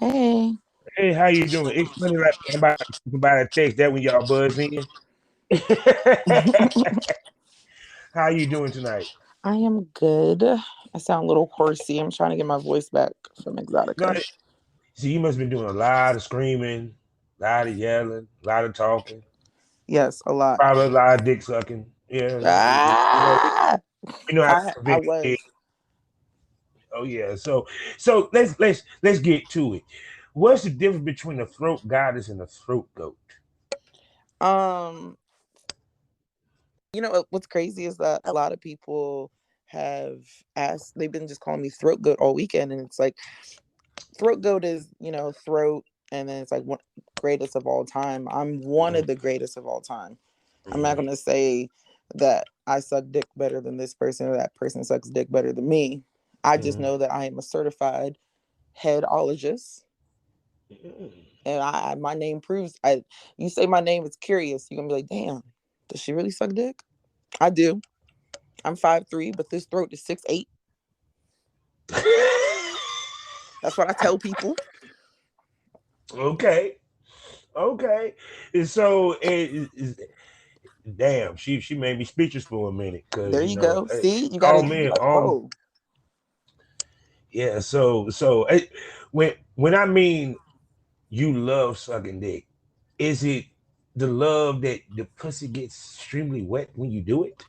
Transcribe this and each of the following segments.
Hey, Hey, how you doing? It's funny like about a text that when y'all buzz in. How you doing tonight? I am good. I sound a little horsey. I'm trying to get my voice back from No, Exxxotica. see, you must have been doing a lot of screaming, a lot of yelling, a lot of talking, Yes, a lot. probably a lot of dick sucking. Yeah, Ah! we know how to I convince it. was. Oh yeah, so let's get to it. What's the difference between a throat goddess and a throat goat? Um, what's crazy is that a lot of people have asked, they've been just calling me throat goat all weekend, and it's like throat goat is, throat, and then it's like one greatest of all time. I'm one of the greatest of all time. I'm not Mm-hmm. gonna say that I suck dick better than this person or that person sucks dick better than me. I just Mm-hmm. know that I am a certified headologist, and my name proves. I You say my name, it's curious. You're gonna be like, damn, does she really suck dick? I do. I'm 5'3", but this throat is 6'8". That's what I tell people. Okay, okay. And so damn, she made me speechless for a minute because There you go. See, you gotta all be men, like, all whoa. yeah. So when I mean you love sucking dick, is it the love that the pussy gets extremely wet when you do it?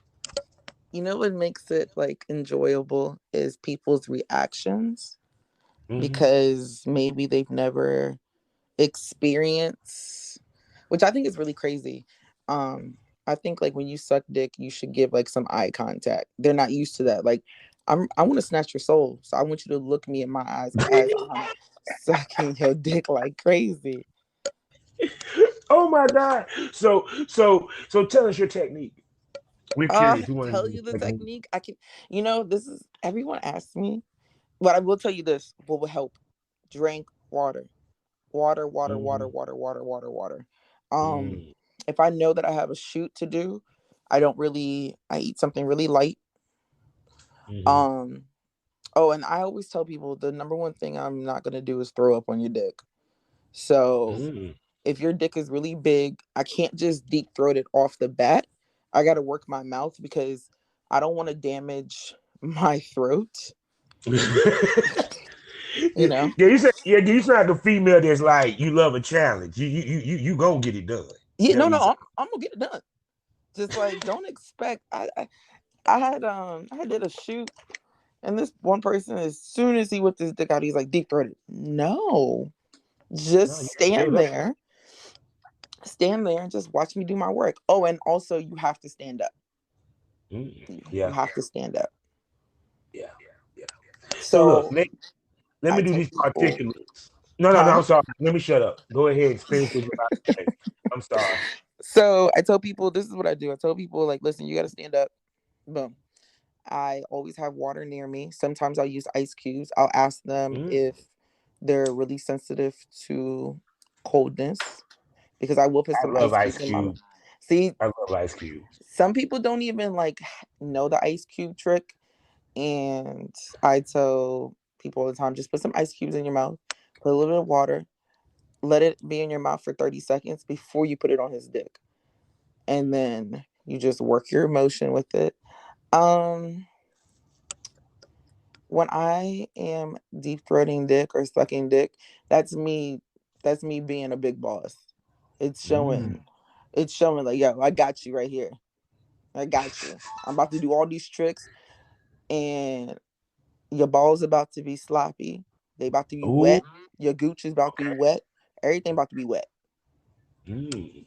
You know what makes it like enjoyable is people's reactions, Hmm. because maybe they've never experienced, which I think is really crazy. Um, I think like when you suck dick, you should give like some eye contact. They're not used to that. Like I want to snatch your soul, so I want you to look me in my eyes as I'm sucking your dick like crazy. Oh my god! So tell us your technique. We're curious. We want to Tell know you the your technique. technique. I can, this is everyone asks me, but I will tell you this: what will help? Drink water, water, water, water, Hmm. water, water, water, water. Um, Mm. if I know that I have a shoot to do, I don't really. I eat something really light. Hmm. Um. Oh, and I always tell people the number one thing I'm not gonna do is throw up on your dick. So Mm. if your dick is really big, I can't just deep throat it off the bat. I got to work my mouth because I don't want to damage my throat. You Yeah, know. you sound like a female that's like you love a challenge. You gonna get it done. Yeah. That No. what No. you say. I'm gonna get it done. Just like don't expect. I did a shoot, and this one person, as soon as he whipped his dick out, he's like deep throated. No, No, just you gotta build up. stand there and just watch me do my work. Oh, and also you have to stand up. Mm. You Yeah, have to stand up. yeah, yeah. So look, So let I me do tell these people, particulars. No. huh? I'm sorry. Let me shut up. Go ahead and finish what you're about to say. I'm sorry. So I tell people this is what I do. I tell people like, listen, you got to stand up. Boom. I always have water near me. Sometimes I'll use ice cubes. I'll ask them Mm. if they're really sensitive to coldness, because I will put I some love ice Ice cubes in my mouth. Cube. See, I love Ice Cubes. some people don't even like know the ice cube trick, and I tell people all the time, just put some ice cubes in your mouth, put a little bit of water, let it be in your mouth for 30 seconds before you put it on his dick, and then you just work your emotion with it. Um, when I am deep throating dick or sucking dick, that's me. That's me being a big boss. It's Mm. showing. It's showing like, yo, I got you right here. I got you. I'm about to do all these tricks, and your balls about to be sloppy. They about to be Ooh. wet. Your gooch is about to be Okay. wet. Everything about to be wet. Mm.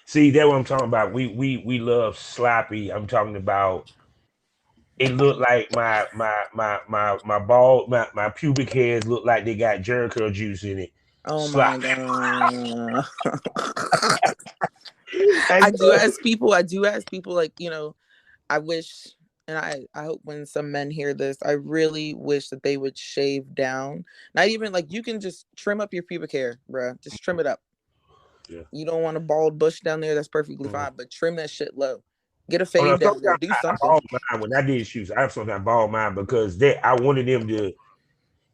See, that's what I'm talking about. We love sloppy. I'm talking about it looked like my pubic hairs look like they got Jericho juice in it. Oh Slop. my god. And I do ask people like, I wish, and I hope when some men hear this, I really wish that they would shave down. Not even like, you can just trim up your pubic hair, bruh. Just trim it up. yeah. You don't want a bald bush down there, that's perfectly Mhm. fine, but trim that shit low. Get a Oh no, fade down there. sometimes Do I something. ball mine when I did shoes. I sometimes ball mine because I wanted them to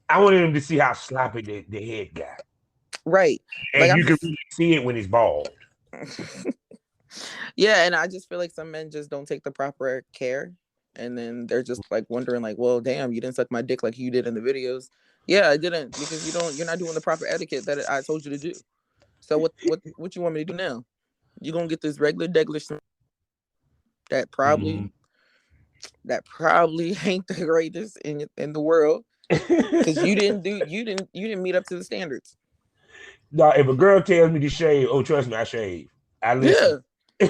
I wanted him to see how sloppy the head got, Right. Like and I'm you can just really see it when it's bald. yeah, and I just feel like some men just don't take the proper care, and then they're just like wondering like, well, damn, you didn't suck my dick like you did in the videos. Yeah, I didn't, because you're not doing the proper etiquette that I told you to do. So what you want me to do now? You gonna get this regular degular that Mm-hmm. probably ain't the greatest in the world, because you didn't meet up to the standards. No, if a girl tells me to shave, oh, trust me, I shave. I listen. Yeah.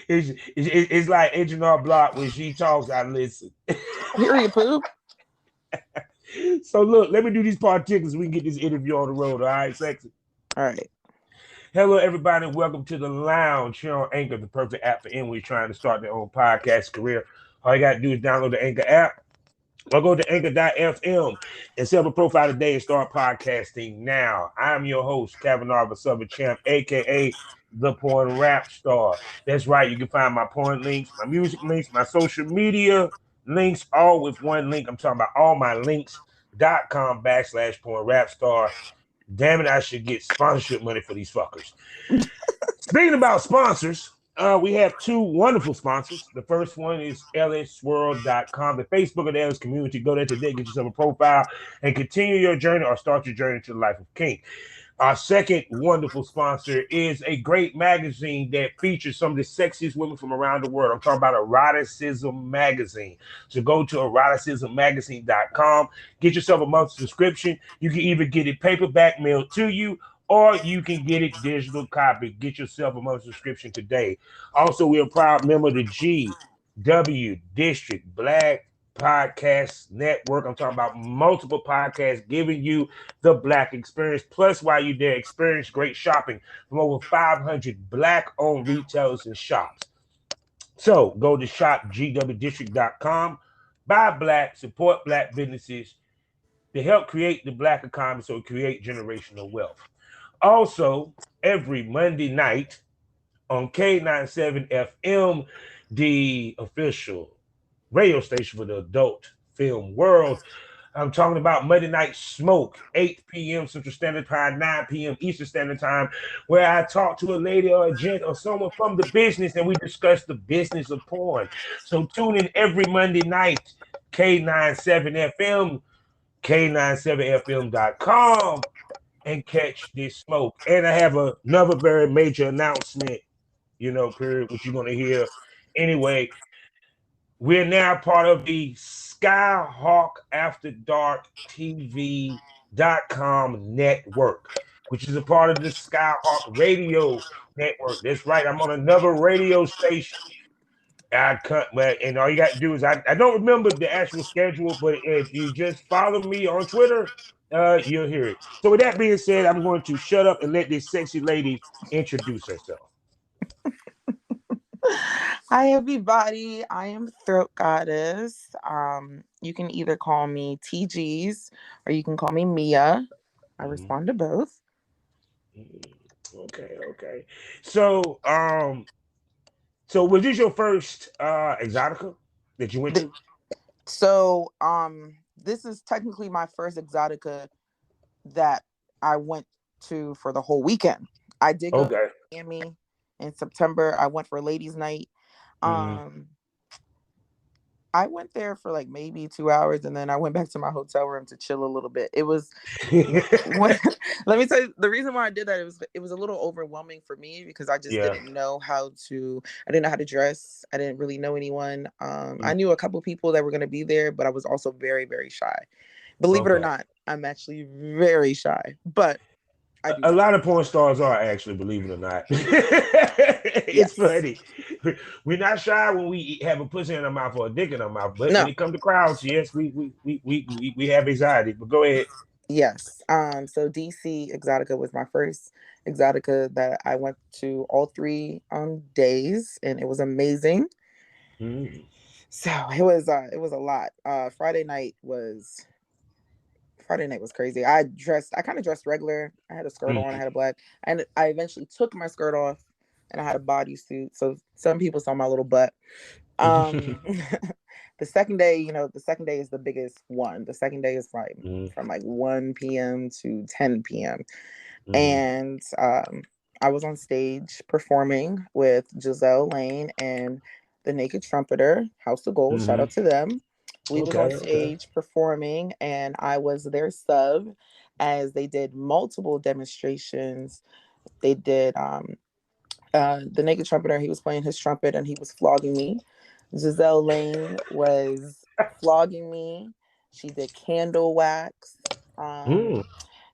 It's like H&R Block when she talks, I listen. Period, poo. So look, let me do these particulars so we can get this interview on the road. All right, sexy. All right. Hello, everybody. Welcome to the lounge here on Anchor, the perfect app for anyone who's trying to start their own podcast career. All you got to do is download the Anchor app or go to anchor.fm and set up a profile today and start podcasting now. I'm your host, Kavanaugh the Southern Champ, aka the Porn Rap Star. That's right, you can find my porn links, my music links, my social media links, all with one link. I'm talking about all my links.com/porn rap star. Damn it, I should get sponsorship money for these fuckers. Speaking about sponsors, we have two wonderful sponsors. The first one is lsworld.com, the Facebook of the LS community. Go there today, get yourself a profile, and continue your journey or start your journey to the life of King. Our second wonderful sponsor is a great magazine that features some of the sexiest women from around the world. I'm talking about Eroticism Magazine. So go to eroticismmagazine.com, get yourself a monthly subscription. You can either get it paperback mailed to you, or you can get it digital copy. Get yourself a monthly subscription today. Also, we're a proud member of the GW District Black Podcast Network. I'm talking about multiple podcasts giving you the Black experience. Plus, while you're there, experience great shopping from over 500 Black-owned retailers and shops. So go to shopgwdistrict.com. Buy Black, support Black businesses to help create the Black economy, so create generational wealth. Also, every Monday night on K97 FM, the official radio station for the adult film world, I'm talking about Monday Night Smoke, 8 p.m. Central Standard Time, 9 p.m. Eastern Standard Time, where I talk to a lady or a gent or someone from the business and we discuss the business of porn. So tune in every Monday night, K97 FM, K97FM.com, and catch this smoke. And I have another very major announcement, period, which you're going to hear anyway. We're now part of the Skyhawk After Dark TV.com network, which is a part of the Skyhawk Radio Network. That's right. I'm on another radio station. I cut, and all you got to do is I don't remember the actual schedule, but if you just follow me on Twitter, you'll hear it. So with that being said, I'm going to shut up and let this sexy lady introduce herself. Hi everybody, I am Throat Goddess. You can either call me TGs or you can call me Mia. I Mm-hmm. respond to both. Okay. So was this your first Exxxotica that you went to? This is technically my first Exotica that I went to for the whole weekend. I did go to Okay. Miami in September. I went for ladies' night. Mm-hmm. Um, I went there for like maybe 2 hours, and then I went back to my hotel room to chill a little bit. It was when, let me tell you the reason why I did that. It was a little overwhelming for me because I just Yeah. didn't know how to. I didn't know how to dress. I didn't really know anyone. I knew a couple people that were going to be there, but I was also very, very shy. Believe it or Okay. not, I'm actually very shy, but I do A talk. lot of porn stars are actually, believe it or not. It's Yes. funny. We're not shy when we have a pussy in our mouth or a dick in our mouth, but when No. it comes to crowds, yes, we have anxiety. But go ahead. Yes. So DC Exotica was my first Exotica that I went to all three days, and it was amazing. Mm. So it was a lot. Friday night was crazy. I kind of dressed regular. I had a skirt on, I Mm. had a black, and I eventually took my skirt off and I had a bodysuit. So some people saw my little butt. Um the the second day, the second day is the biggest one. The second day is Mm-hmm. from like 1 p.m. to 10 p.m. Mm-hmm. And I was on stage performing with Giselle Lane and the Naked Trumpeter, House of Gold. Shout Mm-hmm. out to them. We was on Okay. Okay. stage performing, and I was their sub as they did multiple demonstrations. They did the Naked Trumpeter. He was playing his trumpet and he was flogging me. Giselle Lane was flogging me. She did candle wax. Um, Mm.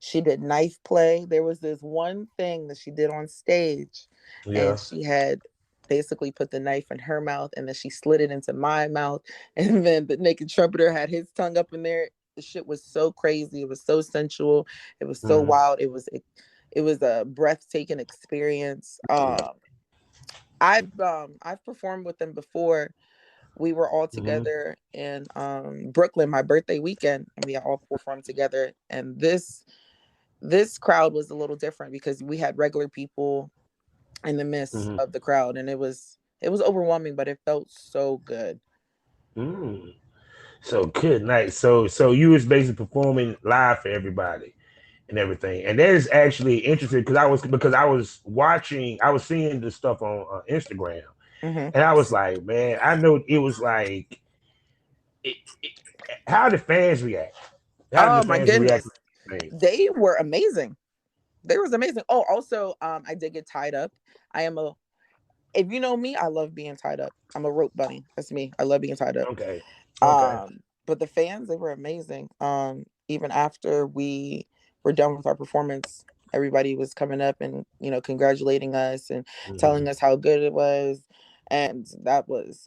she did knife play. There was this one thing that she did on stage, and Yeah. she had basically put the knife in her mouth, and then she slid it into my mouth, and then the Naked Trumpeter had his tongue up in there. The shit was so crazy. It was so sensual. It was so Mm-hmm. wild. It was a breathtaking experience. I've performed with them before. We were all Mm-hmm. together in Brooklyn my birthday weekend, and we all performed together. And this crowd was a little different because we had regular people in the midst Mm-hmm. of the crowd, and it was overwhelming, but it felt so good. Mm. So good night. So you was basically performing live for everybody and everything, and that is actually interesting because I was watching, I was seeing the stuff on Instagram, Hmm. and I was like, man, I know it was like, it, it, how did fans react? How did the Oh my fans react to goodness, the thing? they were amazing. They was amazing. Oh, also, I did get tied up. I am a If you know me, I love being tied up. I'm a rope bunny. That's me. I love being tied up. Okay, okay. But the fans, they were amazing. Even after we were done with our performance, everybody was coming up and congratulating us and Mm-hmm. telling us how good it was, and that was.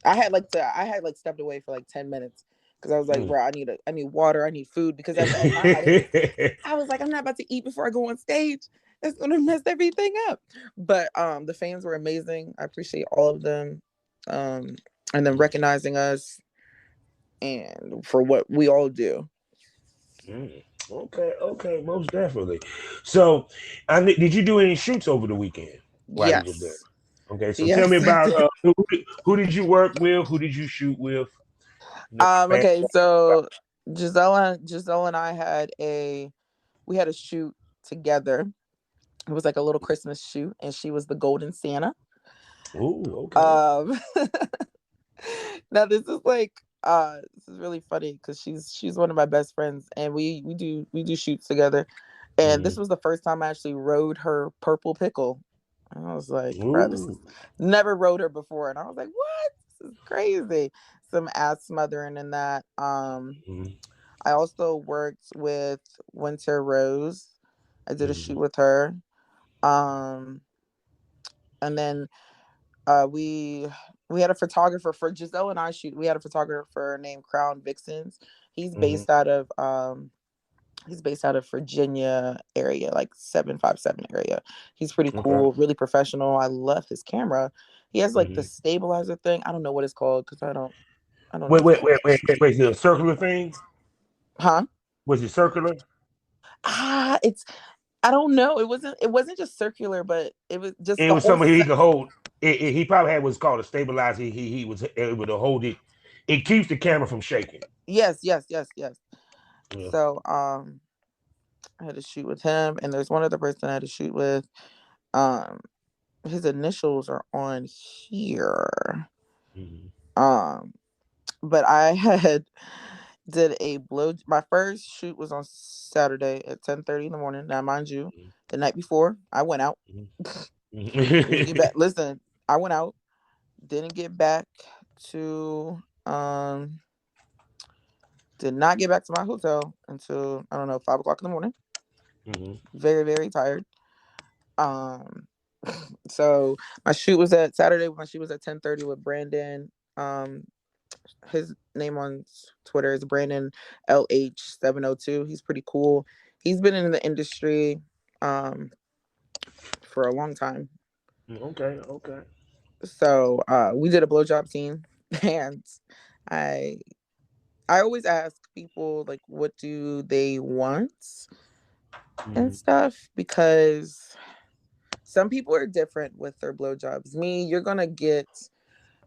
I had like stepped away for like 10 minutes because I was like, Mm. bro, I need water, I need food because at that time I was like, I'm not about to eat before I go on stage. That's gonna mess everything up. But the fans were amazing. I appreciate all of them. Um, and then recognizing us and for what we all do. Mm. Okay, okay, most definitely. So, did you do any shoots over the weekend while you were there? Yes. Okay, so tell me Yes, I about did. who did you work with? Who did you shoot with? No, Okay, so Giselle and I had a shoot together. It was like a little Christmas shoot, and she was the golden Santa. Ooh, okay. Um Now this is really funny because she's one of my best friends, and we do shoots together. And Mm. this was the first time I actually rode her purple pickle. And I was like, bro, this Ooh. is never rode her before. And I was like, what? This is crazy. Some ass smothering in that. Mm. I also worked with Winter Rose. I did a shoot Mm. with her. Um, and then we had a photographer for Giselle and I shoot. We had a photographer named Crown Vixens. He's Mm. based out of Virginia area, like 757 area. He's pretty Okay. cool, really professional. I love his camera. He has like the Mm. stabilizer thing. I don't know what it's called because I don't know Wait, wait, phone. wait, wait, wait, wait. The circular thing, Huh? was it circular? It's I don't know. It wasn't just circular, but it was just It the was whole something he set. could hold. He probably had what's called a stabilizer. He was able to hold it. It keeps the camera from shaking. Yes, yes, yes, yes. Yeah. So I had to shoot with him, and there's one other person I had to shoot with. Um, his initials are on here. Mm-hmm. Um, but I had did a blow. My first shoot was on Saturday at 10:30 in the morning. Now, mind you, the night before I went out. Didn't get back. Mm-hmm. Listen, I went out. Didn't get back to did not get back to my hotel until I don't know 5 o'clock in the morning. Mm-hmm. Very very tired. Um, so my shoot was at Saturday. My shoot was at 10:30 with Brandon. His name on Twitter is Brandon LH702. He's pretty cool. He's been in the industry um for a long time. Okay, okay. So we did a blowjob scene, and I I always ask people like what do they want and Mm-hmm. stuff because some people are different with their blowjobs. Me, you're gonna get,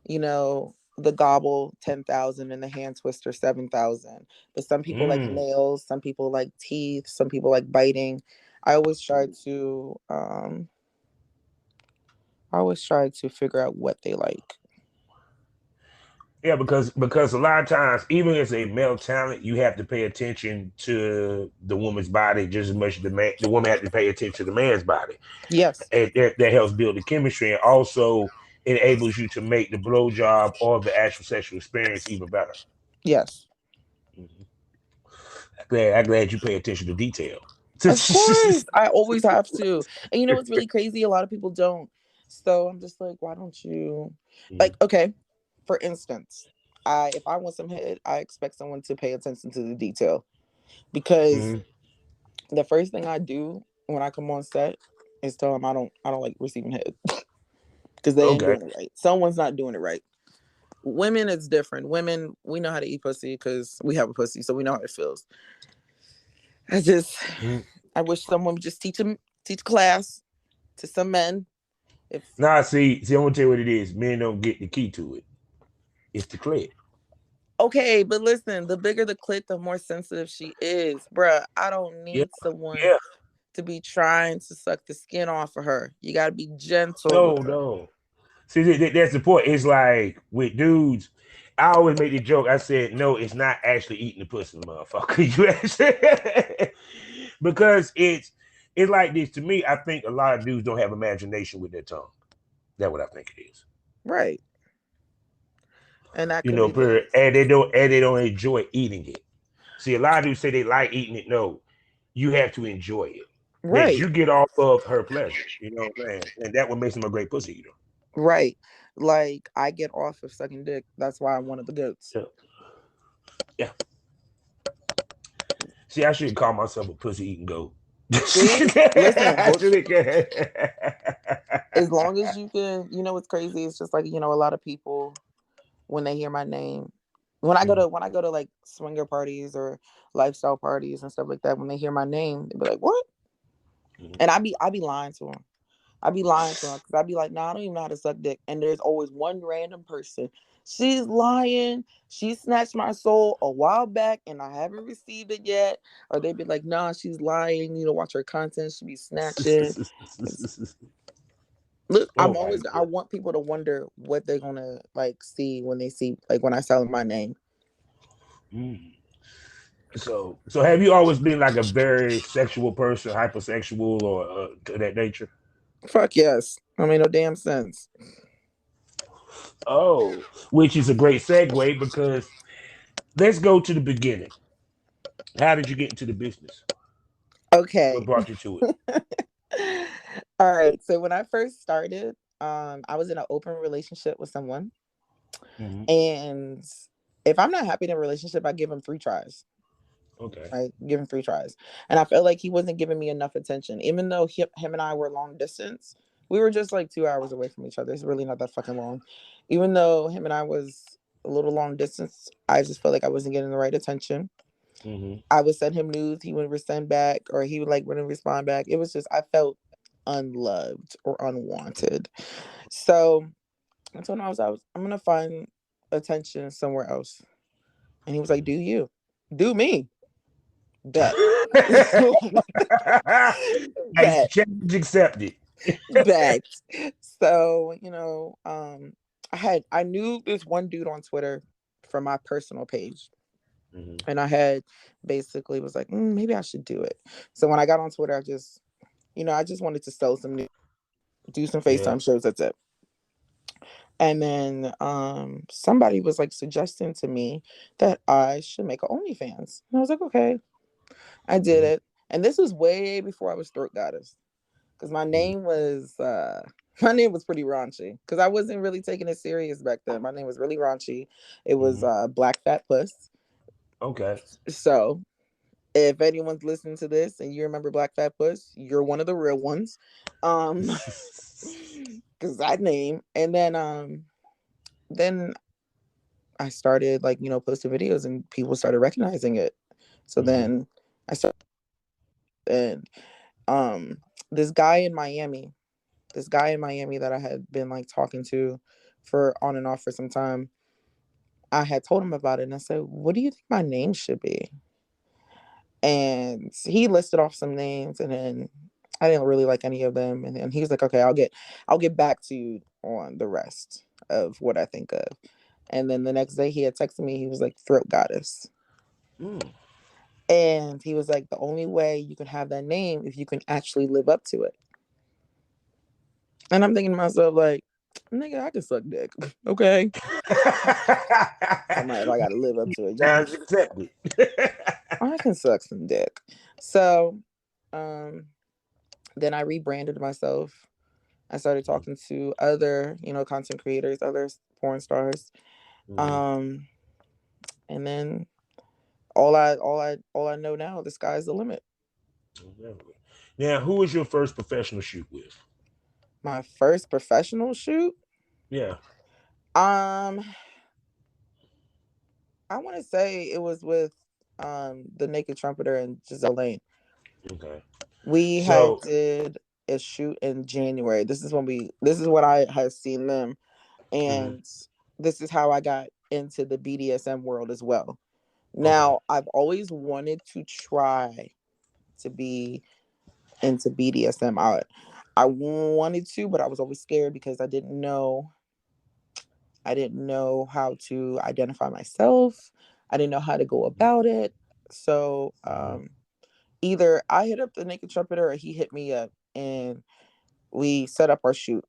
you know. the gobble 10,000 and the hand twister 7,000. But some people like Mm. nails, some people like teeth, some people like biting. I always try to figure out what they like. Yeah, because a lot of times, even as a male talent, you have to pay attention to the woman's body just as much as the woman has to pay attention to the man's body. Yes. And that helps build the chemistry and also enables you to make the blowjob or the actual sexual experience even better. Yes. Mhm. I'm glad you pay attention to detail. Of course. I always have to. And you know what's really crazy? A lot of people don't. So I'm just like, why don't you like, Mhm. okay, for instance, if I want some head, I expect someone to pay attention to the detail. Because Mhm. the first thing I do when I come on set is tell them I don't like receiving head. Because they ain't Okay. doing it right. Someone's not doing it right. Women, it's different. Women, we know how to eat pussy because we have a pussy, so we know how it feels. I just, Mhm. I wish someone would just teach class to some men. If Now, see, I'm gonna tell you what it is. Men don't get the key to it. It's the clit. okay, but listen, the bigger the clit, the more sensitive she is, bruh. I don't Yeah, need someone yeah. to be trying to suck the skin off of her. You gotta be gentle with No, her. no. See, that's the point. It's like with dudes, I always make the joke. I said, no, it's not actually eating the pussy, motherfucker. You actually, because it's like this. To me, I think a lot of dudes don't have imagination with their tongue. That's what I think it is. Right, and that You could know, be the period. case. And they don't enjoy eating it. See, a lot of dudes say they like eating it. No, you have to enjoy it. That Right, you get off of her pleasure. You know what I'm saying? And that what makes him a great pussy eater. right. Like I get off of sucking dick. That's why I'm one of the goats. Yeah. Yeah. See, I shouldn't call myself a pussy eating goat. See, listen, I shouldn't. as long as you can, what's crazy? It's just like a lot of people when they hear my name, when I go to like swinger parties or lifestyle parties and stuff like that, when they hear my name, they be like, "What?" And I be lying to them. I be lying to them because I be like, "Nah, I don't even know how to suck dick." And there's always one random person. She's lying. She snatched my soul a while back, and I haven't received it yet. Or they be like, "Nah, she's lying. Watch her content. She be snatching." Look, Oh my I god. want people to wonder what they're gonna like see when they see like when I tell them my name. Mm. So have you always been like a very sexual person, hypersexual, or to that nature? Fuck yes. I mean no damn sense. Oh, which is a great segue because let's go to the beginning. How did you get into the business? What Okay. brought you to it? All right. So when I first started, I was in an open relationship with someone, Hmm. and if I'm not happy in a relationship, I give him 3 tries. Okay. Right, give him 3 tries, and I felt like he wasn't giving me enough attention, even though him and I were long distance. We were just like 2 hours away from each other. It's really not that fucking long. Even though him and I was a little long distance, I just felt like I wasn't getting the right attention. Hmm. I would send him nudes, he wouldn't send back, or he would like wouldn't respond back. It was just I felt unloved or unwanted. So I told him I'm gonna find attention somewhere else, and he was like, "Do you? Do me? Bet." Nice Bet. challenge accepted. Bet. So, I knew this one dude on Twitter from my personal page. Hmm. And I had basically was like, maybe I should do it. So when I got on Twitter, I just wanted to sell some new, do some Yeah. FaceTime shows. That's it. And then somebody was like suggesting to me that I should make an OnlyFans. And I was like, okay. I did Hmm. it. And this was way before I was Throat Goddess. Because Hmm. my name was pretty raunchy because I wasn't really taking it serious back then. My name was really raunchy. It was Hmm. Black Fat Puss. Okay. So if anyone's listening to this and you remember Black Fat Puss, you're one of the real ones. Um because that name. And then I started like, posting videos and people started recognizing it. So Hmm. then I started, and um this guy in Miami this guy in Miami that I had been like talking to for on and off for some time. I had told him about it, and I said, "What do you think my name should be?" And he listed off some names, and then I didn't really like any of them. And then he was like, "Okay, I'll get back to you on the rest of what I think of." And then the next day, he had texted me. He was like, "Throat Goddess," Mm. and he was like, "The only way you can have that name if you can actually live up to it." And I'm thinking to myself, like, "Nigga, I can suck dick, okay? Somebody, if I got to live up to it, you can. Sounds accepted. I can suck some dick." So, um, then I rebranded myself. I started talking to other, content creators, other porn stars. Mhm. Um, and then all I know now, the sky's the limit. Exactly. Now, who was your first professional shoot with? My first professional shoot, Yeah. um, I want to say it was with the Naked Trumpeter and Giselle Lane. Okay. We had So, did a shoot in January. This is what I had seen them, mhm. and this is how I got into the BDSM world as well. Okay. Now, I've always wanted to try to be into BDSM. I wanted to, but I was always scared because I didn't know how to identify myself. I didn't know how to go about it. So, Mhm. either I hit up the Naked Trumpeter or he hit me up, and we set up our shoot.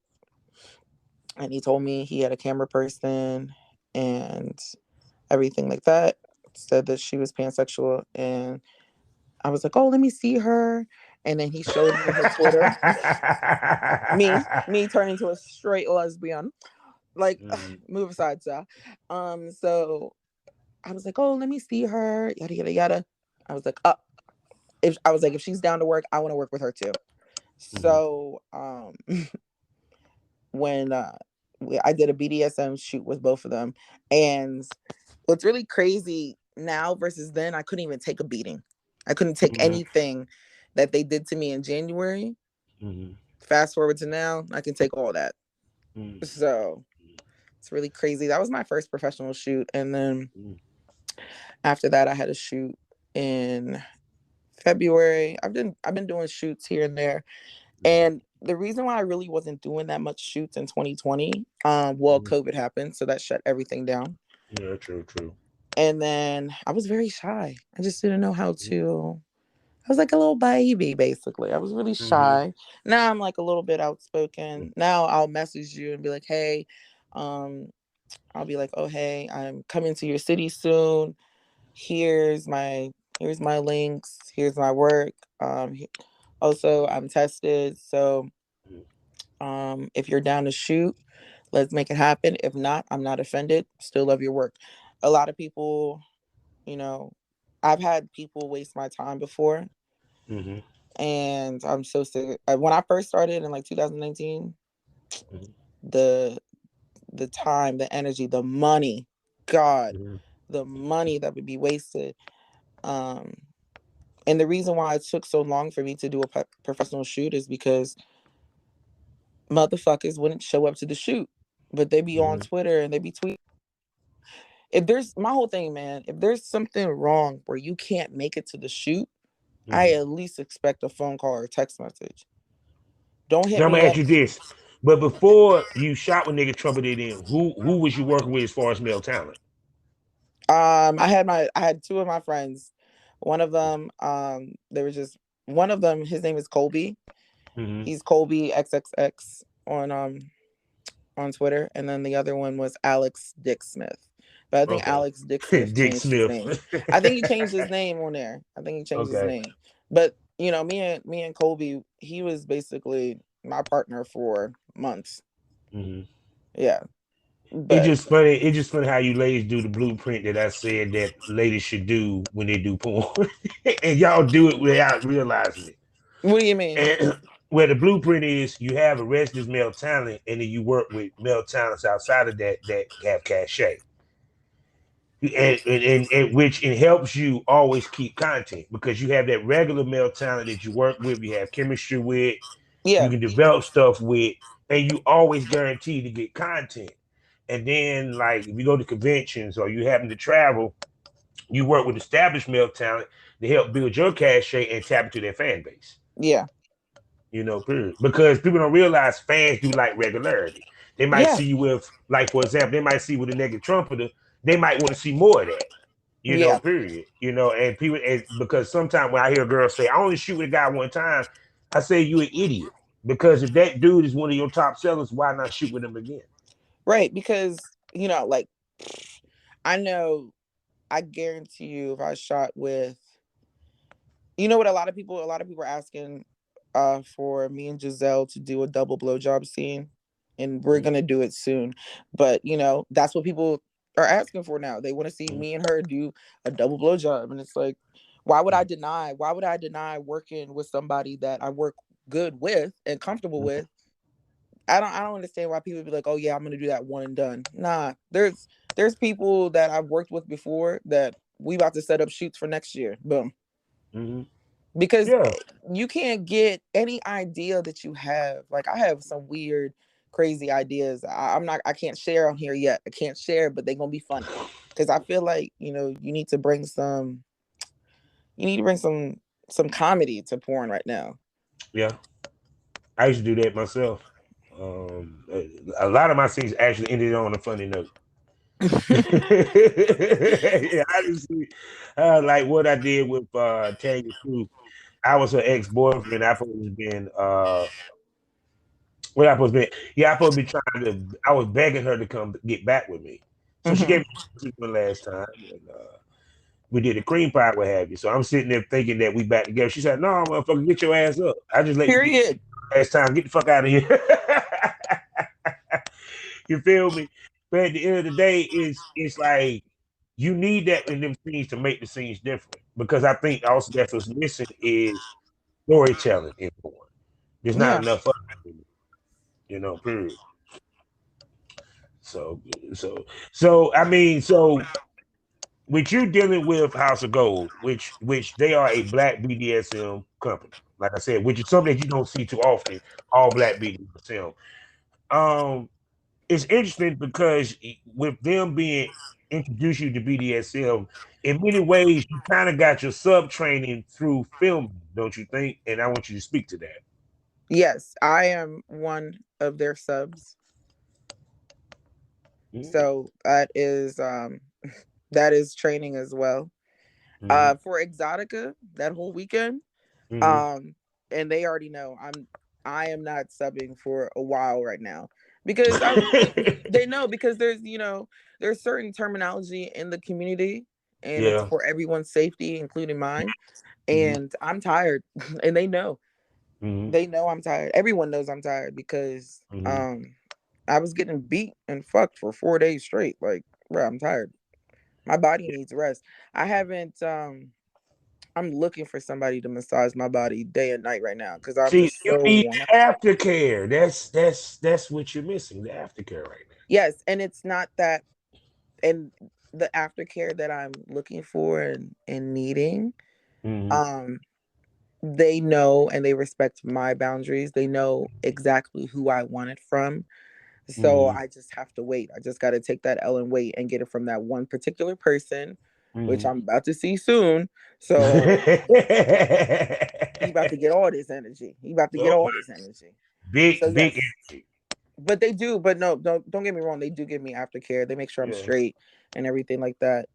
And he told me he had a camera person and everything like that. Said that she was pansexual, and I was like, "Oh, let me see her." And then he showed me her Twitter. Me turning to a straight lesbian. Like, Mhm. move aside, sir. So I was like, "Oh, let me see her." Yada yada yada. I was like, if she's down to work, I want to work with her too. Mhm. So when I did a BDSM shoot with both of them, and what's really crazy now versus then, I couldn't even take a beating. I couldn't take Mhm. anything that they did to me in January. Mhm. Fast forward to now, I can take all that. Mhm. So it's really crazy. That was my first professional shoot. And then Mhm. after that, I had a shoot in February. I've been doing shoots here and there. Mhm. And the reason why I really wasn't doing that much shoots in 2020, well, Mhm. COVID happened, so that shut everything down. Yeah, true, true. And then I was very shy. I just didn't know how Mhm. to. I was like a little baby, basically. I was really Mhm. shy. Now I'm like a little bit outspoken. Now I'll message you and be like, "Hey," um, I'll be like, "Oh, hey, I'm coming to your city soon. Here's my here's my links. Here's my work. Also, I'm tested, so if you're down to shoot, let's make it happen. If not, I'm not offended. Still love your work." A lot of people, you know, I've had people waste my time before, Mhm. and I'm so sick. When I first started in like 2019, Mhm. the the time, the energy, the money, God, Mhm. the money that would be wasted. Um, and the reason why it took so long for me to do a professional shoot is because motherfuckers wouldn't show up to the shoot, but they be on Mhm. Twitter and they be tweeting. If there's my whole thing, man, if there's something wrong where you can't make it to the shoot, I Mhm. at least expect a phone call or a text message. Don't hit Now I'm me gonna ask up. you this, but before you shot with nigga trumpeted in, who was you working with as far as male talent? I had two of my friends. One of them, they were just one of them. His name is Colby. Mm-hmm. He's Colby XXX on Twitter, and then the other one was Alex Dick Smith. But I think Okay. Alex Dick Smith Dick changed his Smith. name. I think he changed his name on there. I think he changed his Okay. name. But me and Colby, he was basically my partner for months. Mm-hmm. Yeah, It's but just funny. It's just funny how you ladies do the blueprint that I said that ladies should do when they do porn, and y'all do it without realizing it. what do you mean? And where the blueprint is, you have a restless male talent, and then you work with male talents outside of that have cachet. And which it helps you always keep content because you have that regular male talent that you work with, you have chemistry with, you Yeah, can develop stuff with, and you always guarantee to get content. And then, like, if you go to conventions or you happen to travel, you work with established male talent to help build your cachet and tap into their fan base. Yeah. Period. Because people don't realize fans do like regularity. They might Yeah. see you with, like, for example, they might see with a naked trumpeter. They might want to see more of that. Yeah. Period. And people, and because sometimes when I hear girls say, "I only shoot with a guy one time," I say, "You an idiot." Because if that dude is one of your top sellers, why not shoot with him again? Right. Because, like, I know, I guarantee you, if I shot with, what a lot of people are asking for me and Giselle to do a double blowjob scene, and we're Mm-hmm. gonna do it soon. But that's what people are asking for now. They want to see me and her do a double blowjob, and it's like, why would I deny? Why would I deny working with somebody that I work good with and comfortable with? I don't understand why people be like, oh yeah, I'm gonna do that one and done. Nah, there's people that I've worked with before that we about to set up shoots for next year. Boom. Mm-hmm. Because Yeah. you can't get any idea that you have. Like, I have some weird, crazy ideas. I can't share on here yet. I can't share, but they're gonna be funny. Because I feel like, you need to bring some comedy to porn right now. Yeah. I used to do that myself. A lot of my scenes actually ended on a funny note. Yeah, honestly, like what I did with Tanya too. I was her ex boyfriend. I supposed to been what I supposed to be. Yeah, I supposed to be trying to. I was begging her to come get back with me. So she Hmm. gave me the last time, and we did a cream pie, what have you. So I'm sitting there thinking that we back together. She said, "No, motherfucker, get your ass up. I just let you get Period. last time. Get the fuck out of here." You feel me? But at the end of the day, it's like you need that in them scenes to make the scenes different. Because I think also that's what's missing is storytelling in porn. There's not Yeah. enough of it, period. So so I mean, so with you dealing with House of Gold, which they are a black BDSM company, like I said, which is something that you don't see too often, all black BDSM. Um, it's interesting because with them being introduced you to BDSM, in many ways you kind of got your sub training through filming, don't you think? And I want you to speak to that. Yes, I am one of their subs. Mm-hmm. So that is training as well. Mm-hmm. For Exxxotica, that whole weekend, Mm-hmm. um, and they already know I am not subbing for a while right now, because they know, because there's certain terminology in the community, and it's Yeah. for everyone's safety, including mine. Mm-hmm. And I'm tired, and they know. Mm-hmm. They know I'm tired. Everyone knows I'm tired because Mm-hmm. I was getting beat and fucked for 4 days straight. Like, bro, I'm tired. My body needs rest. I haven't I'm looking for somebody to massage my body day and night right now because I'm See, just you so need worn out. aftercare. That's what you're missing, the aftercare right Yes, and it's not that, and the aftercare that I'm looking for and needing, now. Mm-hmm. um, they know and they respect my boundaries. They know exactly who I want it from. So Mm-hmm. I just have to wait. I just got to take that L and wait and get it from that one particular person, which Mm-hmm. I'm about to see soon. So he about to get all this energy. He about to get Oh all my, this energy. So big yes, energy. but they do. But no, don't get me wrong. They do give me aftercare. They make sure I'm Yeah. straight and everything like that.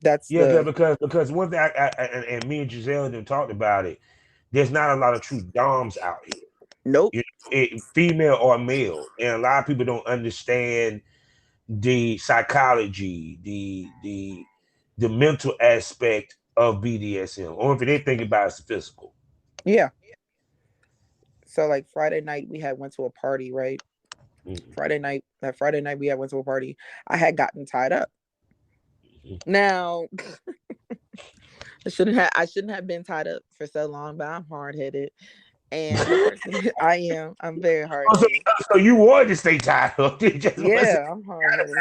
That's Yeah, the because one thing and me and Giselle and them talked about it. There's not a lot of true doms out here. nope. Female or male, and a lot of people don't understand the psychology, the mental aspect of BDSM. Or if they think about it's the physical. Yeah. So like Friday night we had went to a party, right? Mm-hmm. Friday night we had went to a party. I had gotten tied up. Now I shouldn't have been tied up for so long, but I'm hard headed. And the person I'm very hard Oh, so, headed. so you wanted to stay tied up? It just wasn't. Yeah, I'm hard headed.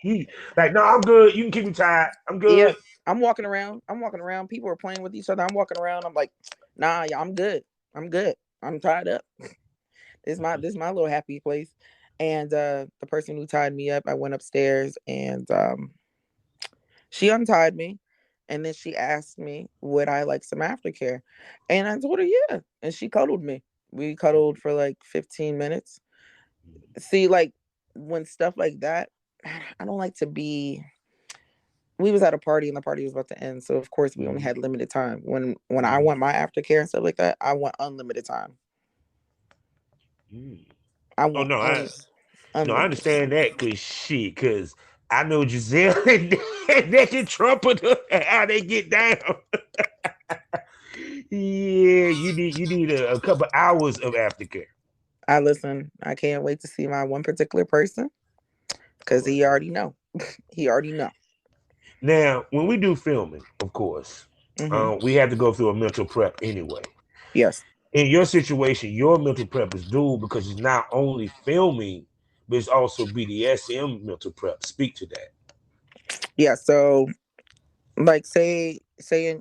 You, like, no, I'm good. You can keep me tied. I'm Yeah. good. I'm walking around. I'm walking around. People are playing with each other. I'm walking around. I'm like, nah, yeah, I'm good. I'm good. I'm tied up. This is my little happy place. And the person who tied me up, I went upstairs and she untied me. And then she asked me, would I like some aftercare? And I told her, yeah. And she cuddled me. We cuddled for like 15 minutes. See, like when stuff like that, I don't like to be. We was at a party and the party was about to end, so of course we only Mhm. had limited time. When I Mhm. want my aftercare and stuff like that, I want unlimited time. Mm. I Oh want no, I unlimited. understand that because shit, because I know Giselle and they can trumpet how they get down. Yeah, you need a couple hours of aftercare. I listen. I can't wait to see my one particular person because Oh he yeah. already know. He already know. Now, when we do filming, of course, Hmm. we have to go through a mental prep anyway. Yes. In your situation, your mental prep is dual because it's not only filming, but it's also BDSM mental prep. Speak to that. Yeah. So like saying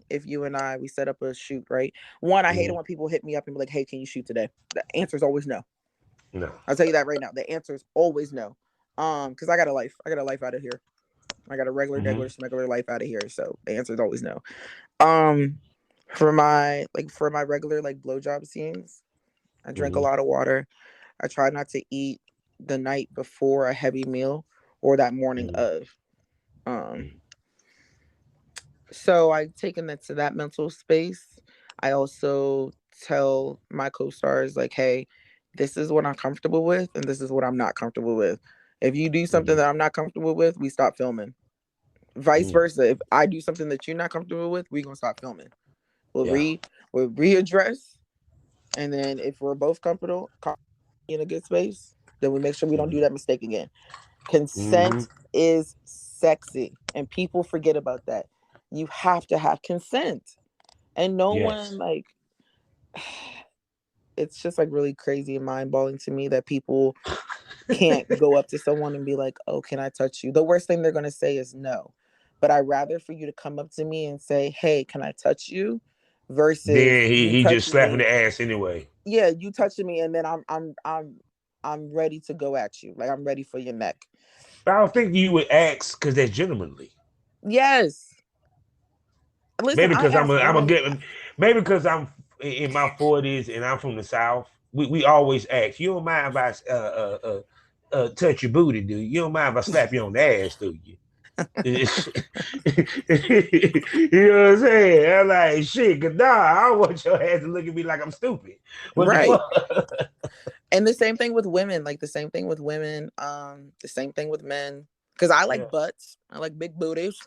if you and I we set up a shoot, right? One, I hate it Mhm. when people hit me up and be like, hey, can you shoot today? The answer is always no. No. I'll tell you that right now. The answer is always no. Because I got a life. I got a life out of here. I got a regular, Hmm. regular, regular life out of here. So the answer is always no. Um, for my regular like blowjob scenes, I drink a Hmm. lot of water. I try not to eat the night before a heavy meal or that morning Hmm. of. Um, so I've taken that to that mental space. I also tell my co-stars like, hey, this is what I'm comfortable with and this is what I'm not comfortable with. If you do something Hmm. that I'm not comfortable with, we stop filming. Vice Hmm. versa. If I do something that you're not comfortable with, we're gonna stop filming. We'll Yeah. we'll readdress, and then if we're both comfortable in a good space, then we make sure we don't do Hmm. that mistake again. Hmm. Consent is sexy, and people forget about that. You have to have consent, and no one Yes. like. It's just like really crazy and mind balling to me that people can't go up to someone and be like, "Oh, can I touch you?" The worst thing they're gonna say is no. But I'd rather for you to come up to me and say, "Hey, can I touch you?" versus Then he, you he just touching slapping me. the ass anyway. Yeah, you touching me, and then I'm ready to go at you. Like I'm ready for your neck. But I don't think you would ask because that's gentlemanly. Yes. Listen, Maybe I because I'm ask a, I'm a women. good. Maybe because I'm in my 40s and I'm from the South. We always ask. You don't mind if I touch your booty, do you? You don't mind if I slap you on the ass, do you? You know what I'm saying? I'm like, shit, cause nah, I don't want your ass to look at me like I'm stupid. What the Right. fuck? And the same thing with women, like the same thing with men. Because I Yeah. like butts. I like big booties.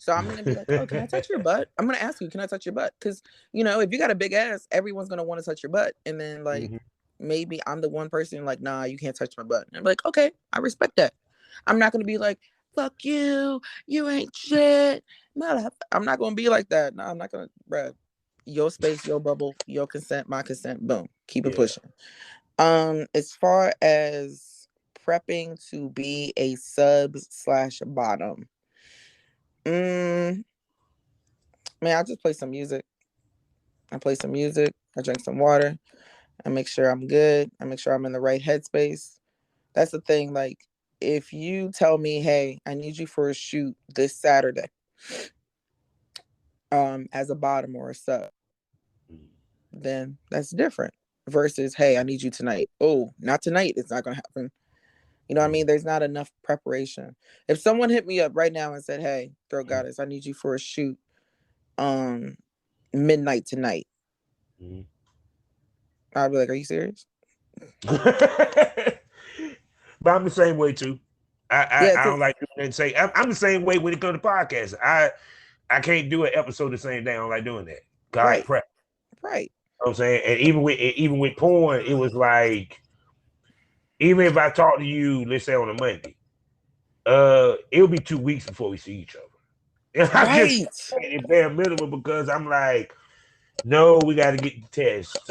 So I'm gonna be like, oh, can I touch your butt? I'm gonna ask you, can I touch your butt? Because if you got a big ass, everyone's gonna want to touch your butt. And then like Mhm. maybe I'm the one person like, nah, you can't touch my butt. And I'm like, okay, I respect that. I'm not gonna be like, fuck you, you ain't shit. I'm not gonna be like that. No, I'm not gonna, bruh. Your space, your bubble, your consent, my consent. Boom, keep it Yeah. pushing. As far as prepping to be a sub/bottom, mm, man, I just play some music. I play some music. I drink some water. I make sure I'm good. I make sure I'm in the right headspace. That's the thing. Like, if you tell me, hey, I need you for a shoot this Saturday, as a bottom or a sub, then that's different. Versus, hey, I need you tonight. Oh, not tonight. It's not gonna happen. You know what I mean? Mhm. There's not enough preparation. If someone hit me up right now and said, hey, throat Mhm. goddess, I need you for a shoot um midnight tonight, Mhm. I'd be like, are you serious? But I'm the same way too. Yeah, I don't because like doing that. Say I'm the same way when it comes to podcasts. I can't do an episode the same day. I don't like doing that. God right, prep. right. You know what I'm saying, and even with porn, it was like even if I talk to you, let's say on a Monday, it'll be 2 weeks before we see each other. And I just Right. at bare minimum because I'm like, no, we got to get the test.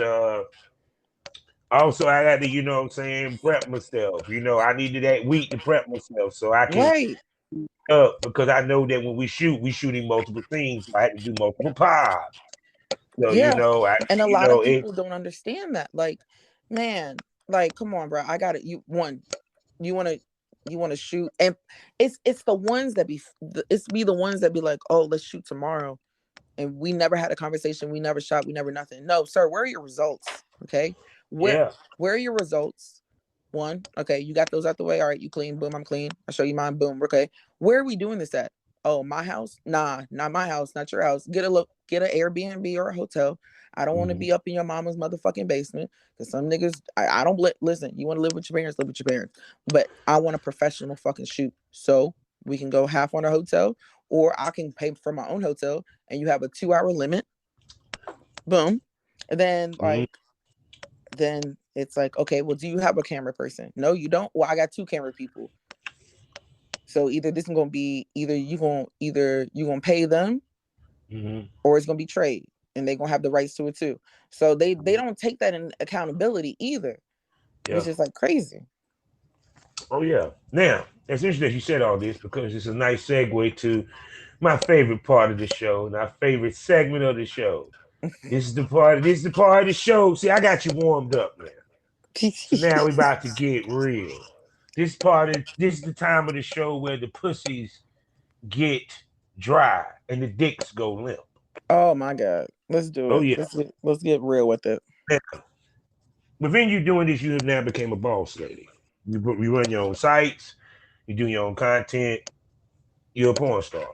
Also, I got to, what I'm saying, prep myself. I needed that week to prep myself so I can Right. because I know that when we shooting multiple scenes, so I had to do multiple pods. So Yeah. And a lot of it. people don't understand that. Like, man, Like, come on, bro. I got it. You want to you want to shoot, and it's the ones that be the ones that be like, oh, let's shoot tomorrow, and we never had a conversation, we never shot, we never nothing. No, sir, where are your results? Okay, where Yeah. where are your results? One, okay, you got those out the way. All right, you clean, boom, I'm clean. I show you mine, boom. Okay, where are we doing this at? Oh, my house? Nah, not my house, not your house. Get an Airbnb or a hotel. I don't want to Mm-hmm. be up in your mama's motherfucking basement. Because some niggas, I don't listen. You want to live with your parents, live with your parents. But I want a professional fucking shoot. So we can go half on a hotel, or I can pay for my own hotel, and you have a 2 hour limit. Boom. And then Mm-hmm. it's like, okay, well, do you have a camera person? No, you don't. Well, I got two camera people. So either this is gonna be either you gonna pay them, Mm-hmm. or it's gonna be trade, and they gonna have the rights to it too. So they don't take that in accountability either, Yeah. which is like crazy. Oh yeah. Now, it's interesting that you said all this because it's a nice segue to my favorite part of the show and our favorite segment of the show. This is the part of the show. See, I got you warmed up now. So now we about to get real. This is the time of the show where the pussies get dry and the dicks go limp. Oh my god, let's do Oh it. yeah. Let's get real with it. Now, within you doing this, you have now became a boss lady. You run your own sites, you do your own content, you're a porn star.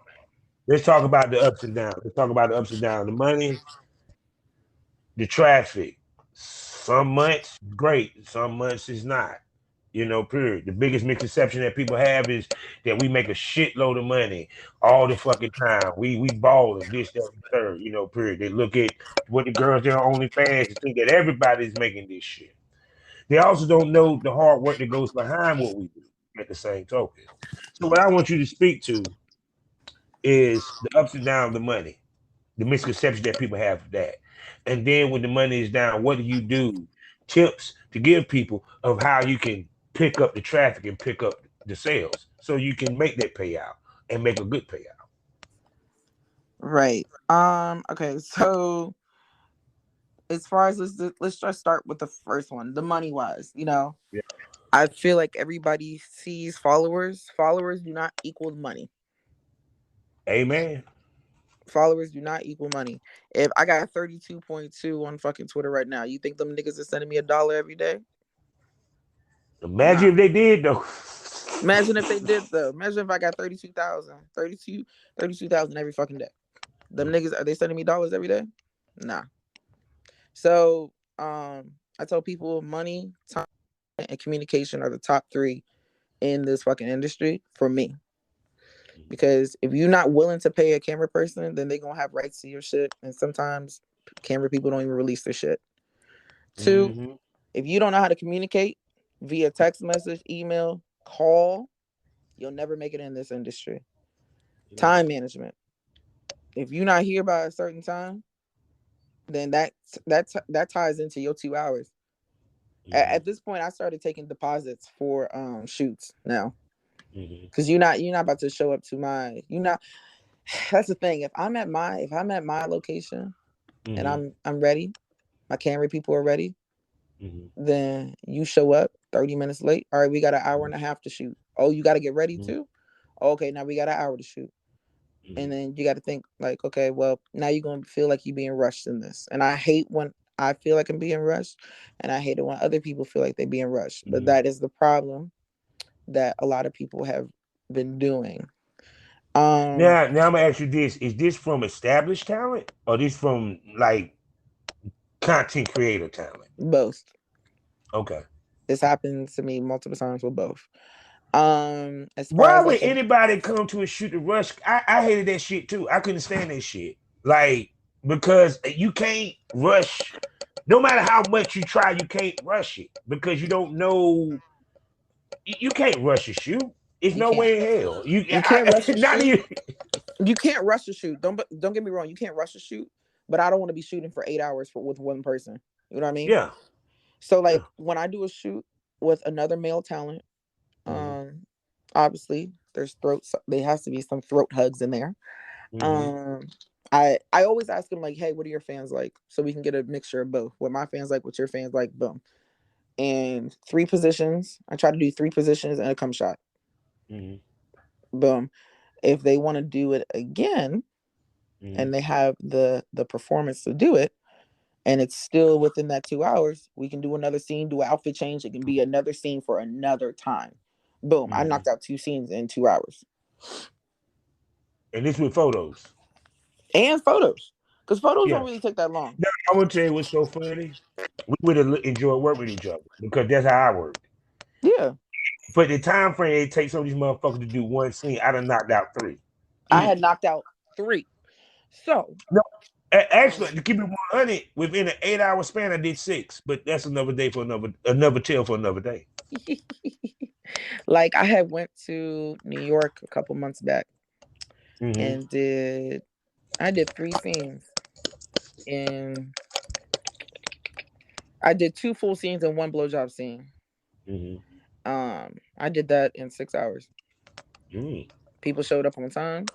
Let's talk about the ups and downs. Let's talk about the ups and downs. The money, the traffic. Some months great, some months is not. Period. The biggest misconception that people have is that we make a shitload of money all the fucking time. We balling this, that, and third. Period. They look at what the girls there on OnlyFans and think that everybody's making this shit. They also don't know the hard work that goes behind what we do. At the same token, so what I want you to speak to is the ups and downs of the money, the misconception that people have of that. And then when the money is down, what do you do? Tips to give people of how you can pick up the traffic and pick up the sales so you can make that payout and make a good payout. Right. Okay. So as far as let's just start with the first one, the money wise. Yeah. I feel like everybody sees followers. Followers do not equal money. Amen. Followers do not equal money. If I got 32.2 on fucking Twitter right now, you think them niggas are sending me $1 every day? Imagine Nah. if they did though. Imagine if they did though. Imagine if I got 32,000, 32,000 every fucking day. Them niggas, are they sending me dollars every day? Nah. So I tell people money, time, and communication are the top three in this fucking industry for me. Because if you're not willing to pay a camera person, then they're gonna have rights to your shit. And sometimes camera people don't even release their shit. Two, Mm-hmm. if you don't know how to communicate via text message, email, call, you'll never make it in this industry. Time management. If you're not here by a certain time, then that ties into your 2 hours. Mm-hmm. At this point, I started taking deposits for shoots now, Mm-hmm. because you're not about to show up to my you not. That's the thing. If I'm at my location and Mm-hmm. I'm ready, my camera people are ready, Mm-hmm. then you show up 30 minutes late. All right, we got an hour and a half to shoot. Oh, you got to get ready too. Okay, now we got an hour to shoot. Mm-hmm. And then you got to think like, okay, well, now you're going to feel like you're being rushed in this. And I hate when I feel like I'm being rushed, and I hate it when other people feel like they're being rushed. But Mm-hmm. that is the problem that a lot of people have been doing. Um, Now I'm gonna ask you this: is this from established talent or this from like content creator talent? both. Okay. This happened to me multiple times with both. As far Why as would like anybody come to a shoot to rush? I hated that shit too. I couldn't stand that shit. Like, because you can't rush. No matter how much you try, you can't rush it because you don't know. You can't rush a shoot. It's you no can't way in hell. you can't rush a Not shoot. even. You can't rush a shoot. Don't get me wrong. You can't rush a shoot, but I don't want to be shooting for 8 hours with one person. You know what I mean? Yeah. So Yeah. like when I do a shoot with another male talent, Mm-hmm. um, obviously there's throats. There has to be some throat hugs in there. Mm-hmm. Um, I always ask them like, hey, what are your fans like? So we can get a mixture of both. What my fans like, what your fans like, boom. and 3 positions. I try to do 3 positions and a come shot. Mm-hmm. Boom. If they want to do it again Mm-hmm. and they have the performance to do it, and it's still within that 2 hours, we can do another scene, do an outfit change. It can be another scene for another time. Boom. I Mm-hmm. knocked out 2 scenes in 2 hours. And this with photos. And photos. Because photos Yeah. don't really take that long. Now, I want to tell you what's so funny. We would have enjoyed working with each other because that's how I work. Yeah. But the time frame it takes some of these motherfuckers to do one scene, I done knocked out 3. I had Easy. knocked out 3. So No, actually, to keep it 100, within an 8-hour span, I did 6. But that's another day for another tale for another day. like I had went to New York a couple months back Mm-hmm. and I did 3 scenes and I did 2 full scenes and 1 blowjob scene. Mm-hmm. I did that in 6 hours. Mm-hmm. People showed up on time.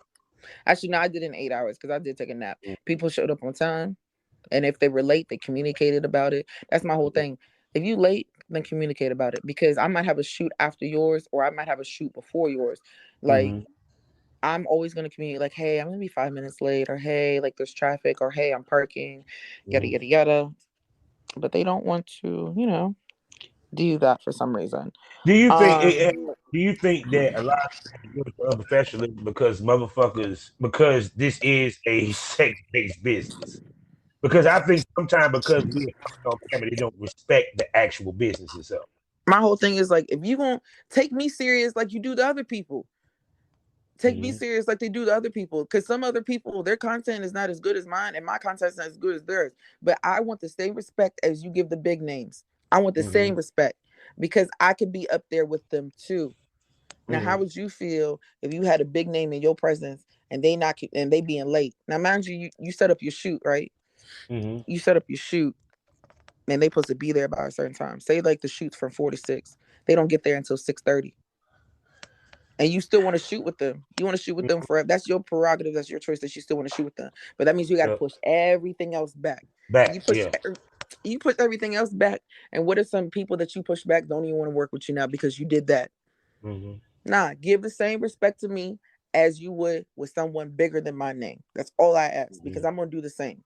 Actually, no, I did it in 8 hours because I did take a nap. People showed up on time, and if they were late, they communicated about it. That's my whole thing. If you late, then communicate about it because I might have a shoot after yours, or I might have a shoot before yours. Like Mm-hmm. I'm always gonna communicate, like, hey, I'm gonna be 5 minutes late, or hey, like there's traffic, or hey, I'm parking, yada Mm-hmm. yada yada. But they don't want to, do that for some reason. Do you think? Um, Do you think that a lot of people do it for unprofessionalism because motherfuckers because this is a sex based business? Because I think sometimes because we are on camera, they don't respect the actual business itself. my whole thing is like, if you gonna take me serious like you do the other people, take me Mm-hmm. serious like they do the other people. Because some other people, their content is not as good as mine, and my content is not as good as theirs. But I want the same respect as you give the big names. I want the Mm-hmm. same respect because I could be up there with them too. Now, how Mm-hmm. would you feel if you had a big name in your presence and they being late? Now, mind you, you set up your shoot, right? Mm-hmm. You set up your shoot, and they supposed to be there by a certain time. Say like the shoot's from 4 to 6, they don't get there until 6:30, and you still want to shoot with them. You want to shoot with them forever. That's your prerogative. That's your choice. That you still want to shoot with them. But that means you got to Yeah. push everything else back. You Back. push. Yeah. You push everything else back. And what if some people that you push back don't even want to work with you now because you did that? Mm-hmm. Nah, give the same respect to me as you would with someone bigger than my name. That's all I ask because I'm gonna do the same.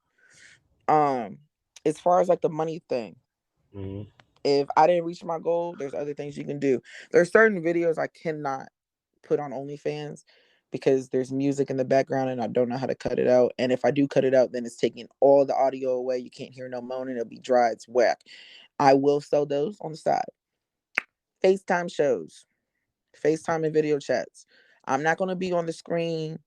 Um, as far as like the money thing, Mm-hmm. if I didn't reach my goal, there's other things you can do. There's certain videos I cannot put on OnlyFans because there's music in the background and I don't know how to cut it out. And if I do cut it out, then it's taking all the audio away. You can't hear no moaning. It'll be dry. It's whack. I will sell those on the side. FaceTime shows, FaceTime and video chats. I'm not gonna be on the screen.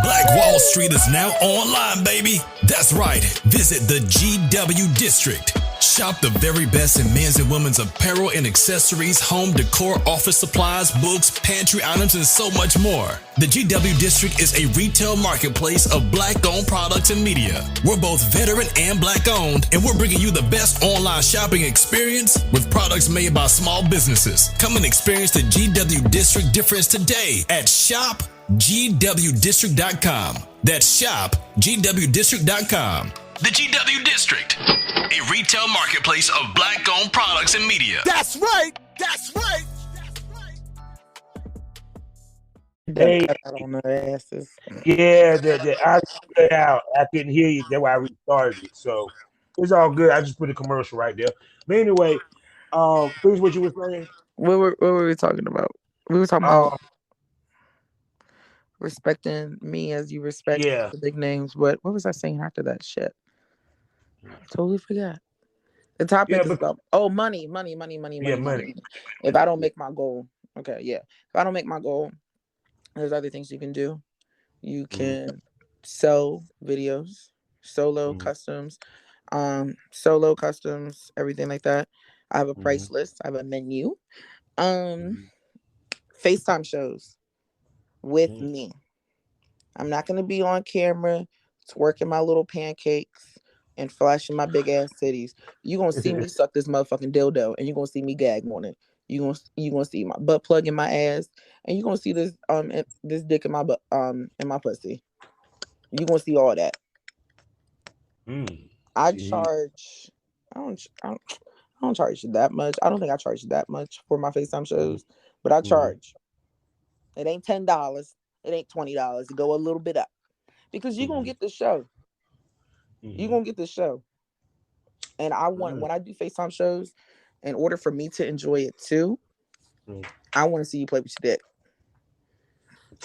Black Wall Street is now online, baby. That's right. Visit the GW District. Shop the very best in men's and women's apparel and accessories, home decor, office supplies, books, pantry items, and so much more. The GW District is a retail marketplace of black-owned products and media. We're both veteran and black-owned, and we're bringing you the best online shopping experience with products made by small businesses. Come and experience the GW District difference today at shopgwdistrict.com. That's shopgwdistrict.com. The GW District, a retail marketplace of black-owned products and media. That's right. That's right. That's right. Done Hey, cut out on their asses. yeah, I cut out. I couldn't hear you. That's why I restarted it. So it's all good. I just put a commercial right there. But anyway, finish what you were saying. What were we talking about? We were talking about Um, respecting me as you respect yeah, the big names. What was I saying after that shit? Totally forgot. The yeah, topic is but about money, money, money, money, yeah, money, money, money. money. If I don't make my goal, okay, yeah. If I don't make my goal, there's other things you can do. You Mm-hmm. can sell videos, Mm-hmm. solo customs, everything like that. I have a Mm-hmm. price list. I have a menu. Um, Mm-hmm. FaceTime shows with me. I'm not gonna be on camera twerking my little pancakes and flashing my big ass titties. You gonna see me suck this motherfucking dildo, and you gonna see me gag on it. You gonna see my butt plug in my ass, and you gonna see this dick in my butt in my pussy. You gonna see all that. Mm. I See, charge. I don't. I don't charge that much. I don't think I charge that much for my FaceTime shows, but I Mm-hmm. charge. It ain't $10. It ain't $20. It go a little bit up because you're gonna Mm-hmm. get the show. You're Mm-hmm. gonna get the show. And I want Mm-hmm. when I do FaceTime shows, in order for me to enjoy it too, I want to see you play with your dick.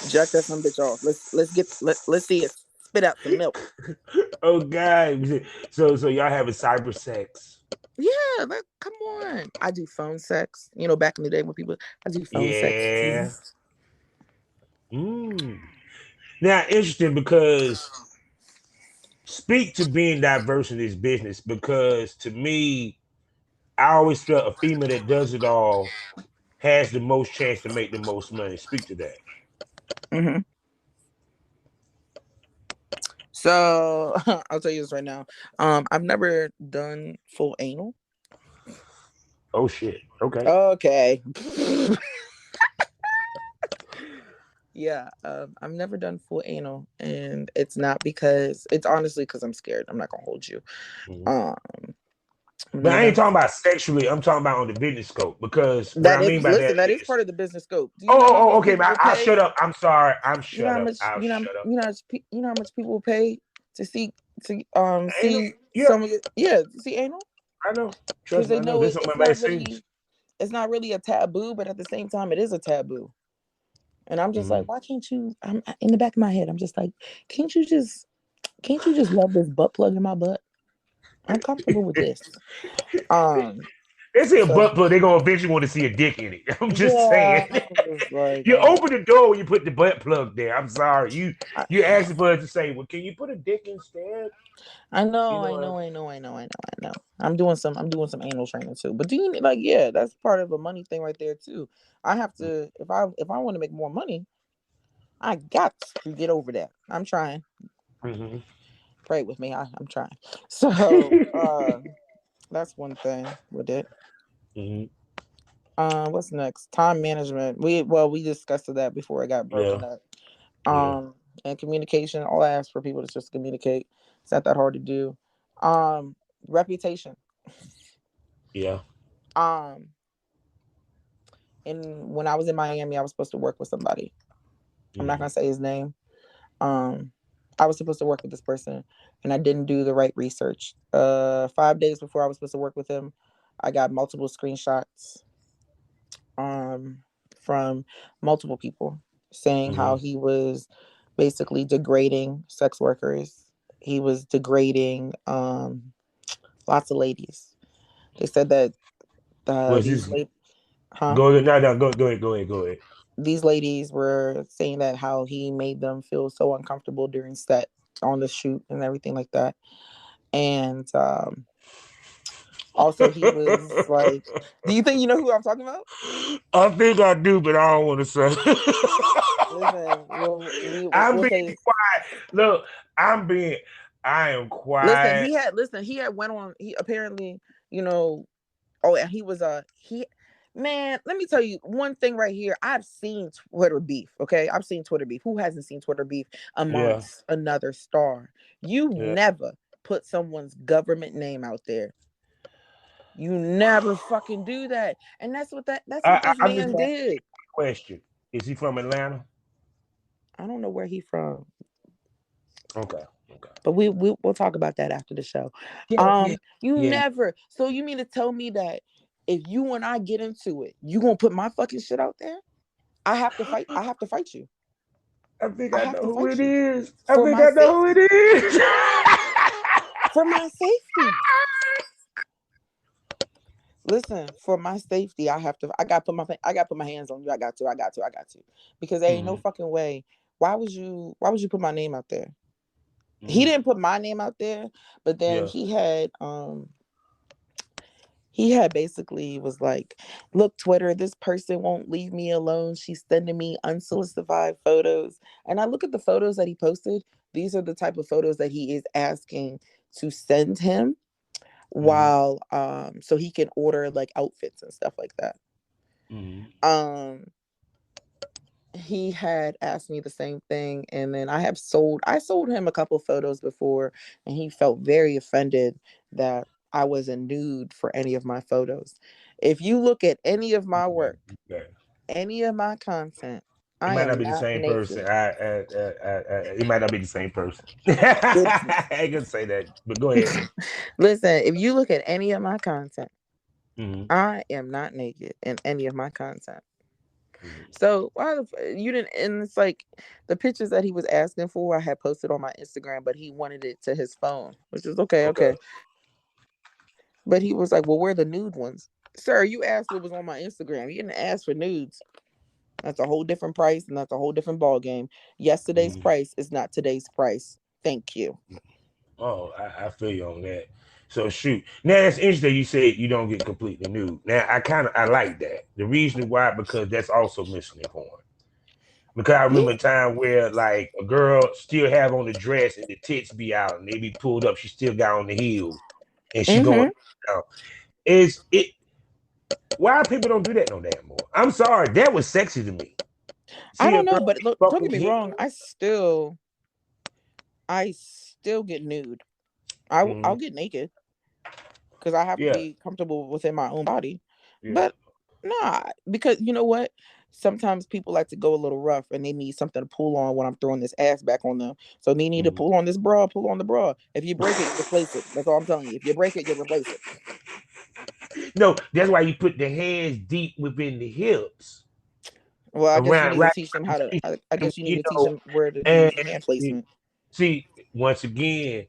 Jack that some bitch off. Let's see it spit out some milk. Oh God! So y'all having cyber sex? Yeah, come on. I do phone sex. You know, back in the day when people, I do phone sex too. Yeah. Mm. Now interesting because speak to being diverse in this business because to me, I always felt a female that does it all has the most chance to make the most money. Speak to that. Hmm. So I'll tell you this right now. I've never done full anal. Oh shit. Okay. Okay. Yeah, I've never done full anal, and it's honestly because I'm scared. I'm not gonna hold you. Mhm. Um, I've But never I ain't done talking about sexually. I'm talking about on the business scope because what I that. Is mean by that listen, that is is, part of the business scope. Do you oh, know how oh, oh much okay, people man, will I'll pay? shut up. I'm sorry. I'm You know shut how up. much I'll shut up. you know how much people will pay to see Ain't no, see yeah, some of it. Yeah, see anal I know. because Trust me, they I know. know This is on it's my not vaccines. really a taboo, but at the same time it is a taboo. And I'm just Mm-hmm. like, why can't you? I'm in the back of my head. I'm just like, can't you just love this butt plug in my butt? I'm comfortable with this. Um, They say a so butt plug, they gonna eventually want to see a dick in it. I'm just saying. yeah, I'm just like, You open the door when you put the butt plug there. I'm sorry. You asking for us to say, well, can you put a dick instead? I You know, know I what? know, I know, I know, I know, I know. I'm doing some anal training too. But do you like yeah, that's part of a money thing right there too. I have to if I want to make more money, I got to get over that. I'm trying. Mm-hmm. Pray with me. I'm trying. So that's one thing with it. Mm-hmm. What's next? Time management. We discussed that before it got Yeah. broken up. Yeah. And communication. All I ask for people is just communicate. It's not that hard to do. Um, Reputation. Yeah. Um, and when I was in Miami, I was supposed to work with somebody. I'm not Mm-hmm. gonna say his name. Um, I was supposed to work with this person, and I didn't do the right research. 5 days before I was supposed to work with him, I got multiple screenshots um, from multiple people saying Mm-hmm. how he was basically degrading sex workers. He was degrading lots of ladies. They said that Was these this ladies, huh? go ahead? No, no, go ahead, go ahead, go ahead. These ladies were saying that how he made them feel so uncomfortable during set on the shoot and everything like that. And also he was like, do you think you know who I'm talking about? I think I do, but I don't want to say. Listen, I'm we'll being say quiet. Look, I'm being. I am quiet. he had went on he apparently, you know, oh and he was he man, let me tell you one thing right here. I've seen Twitter beef, okay? I've seen Twitter beef. Who hasn't seen Twitter beef Yeah, amongst another star? You yeah. never put someone's government name out there. You never fucking do that. And that's what this I'm just man asking did. a question. Is he from Atlanta? I don't know where he from. Okay, okay. But we'll talk about that after the show. Yeah, yeah, You yeah. never. So you mean to tell me that if you and I get into it, you gonna put my fucking shit out there? I have to fight. I have to fight you. I think I I have know to who fight it you is. I for think my I know who it safety. is. For my safety. Listen, for my safety, I have to. I got to put my hands on you. I got to. I got to. I got to. Because there ain't no Mhm, fucking way. Why would you put my name out there? He mhm. didn't put my name out there, but then Yeah. he had basically was like, look, Twitter, this person won't leave me alone. She's sending me unsolicited photos. And I look at the photos that he posted. These are the type of photos that he is asking to send him Mhm, while so he can order like outfits and stuff like that. mhm. Um he had asked me the same thing, and then I sold him a couple photos before, and he felt very offended that I wasn't nude for any of my photos. If you look at any of my work, Okay. any of my content, It I might not am be the not same person. naked. It might not be the same person. I ain't gonna say that, but go ahead. Listen, if you look at any of my content, Hmm. I am not naked in any of my content. Hmm. So why you didn't? And it's like the pictures that he was asking for, I had posted on my Instagram, but he wanted it to his phone, which is okay, Okay. okay. But he was like, "Well, where are the nude ones, sir? You asked what was on my Instagram. You didn't ask for nudes. That's a whole different price, and that's a whole different ball game. Yesterday's Hmm. price is not today's price. Thank you." Oh, I feel you on that. So shoot. Now it's interesting you said you don't get completely nude. Now I like that. The reason why because that's also missionary porn. Because I Yeah. remember a time where like a girl still have on the dress and the tits be out and they be pulled up. She still got on the heels and she going Mm-hmm. down. Is it why people don't do that no damn more? I'm sorry, that was sexy to me. I See a don't girl know, but look, fuck don't get with me wrong. heels. I still get nude. I'll Mhm. get naked because I have to Yeah, be comfortable within my own body. yeah. But nah, because you know what? Sometimes people like to go a little rough and they need something to pull on when I'm throwing this ass back on them. So they need to Mhm. pull on this bra, pull on the bra. If you break it, you replace it. That's all I'm telling you. If you break it, you replace it. No, that's why you put the hands deep within the hips, Well, I guess you around need to right. teach them how to. I guess you need You to teach know, them where to do and hand placement. see once again,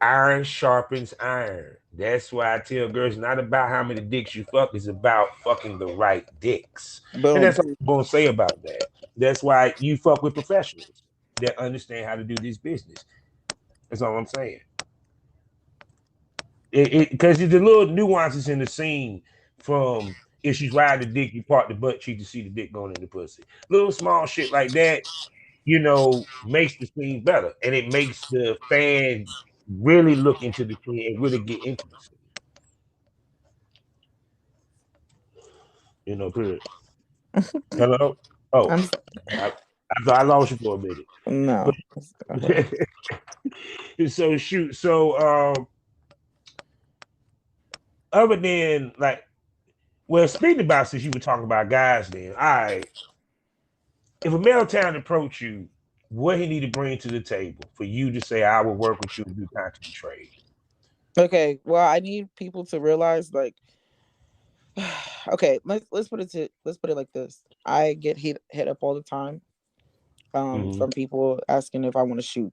iron sharpens iron. That's why I tell girls, it's not about how many dicks you fuck, it's about fucking the right dicks. And Boom. that's all I'm gonna say about that. That's why you fuck with professionals that understand how to do this business. That's all I'm saying. It because the little nuances in the scene from if she's riding the dick, you part the butt cheek to see the dick going in the pussy. Little small shit like that, makes the scene better. And it makes the fan really look into the scene and really get into the scene. Period. Hello? Oh, I'm I, I thought I lost you for a minute. But no. Okay. so shoot. So other than like well, speaking about since you were talking about guys then, all right. If a male talent approach you, what he need to bring to the table for you to say I will work with you and do content trade? Okay. Well, I need people to realize like okay, let's put it like this. I get hit up all the time Mm-hmm. from people asking if I want to shoot.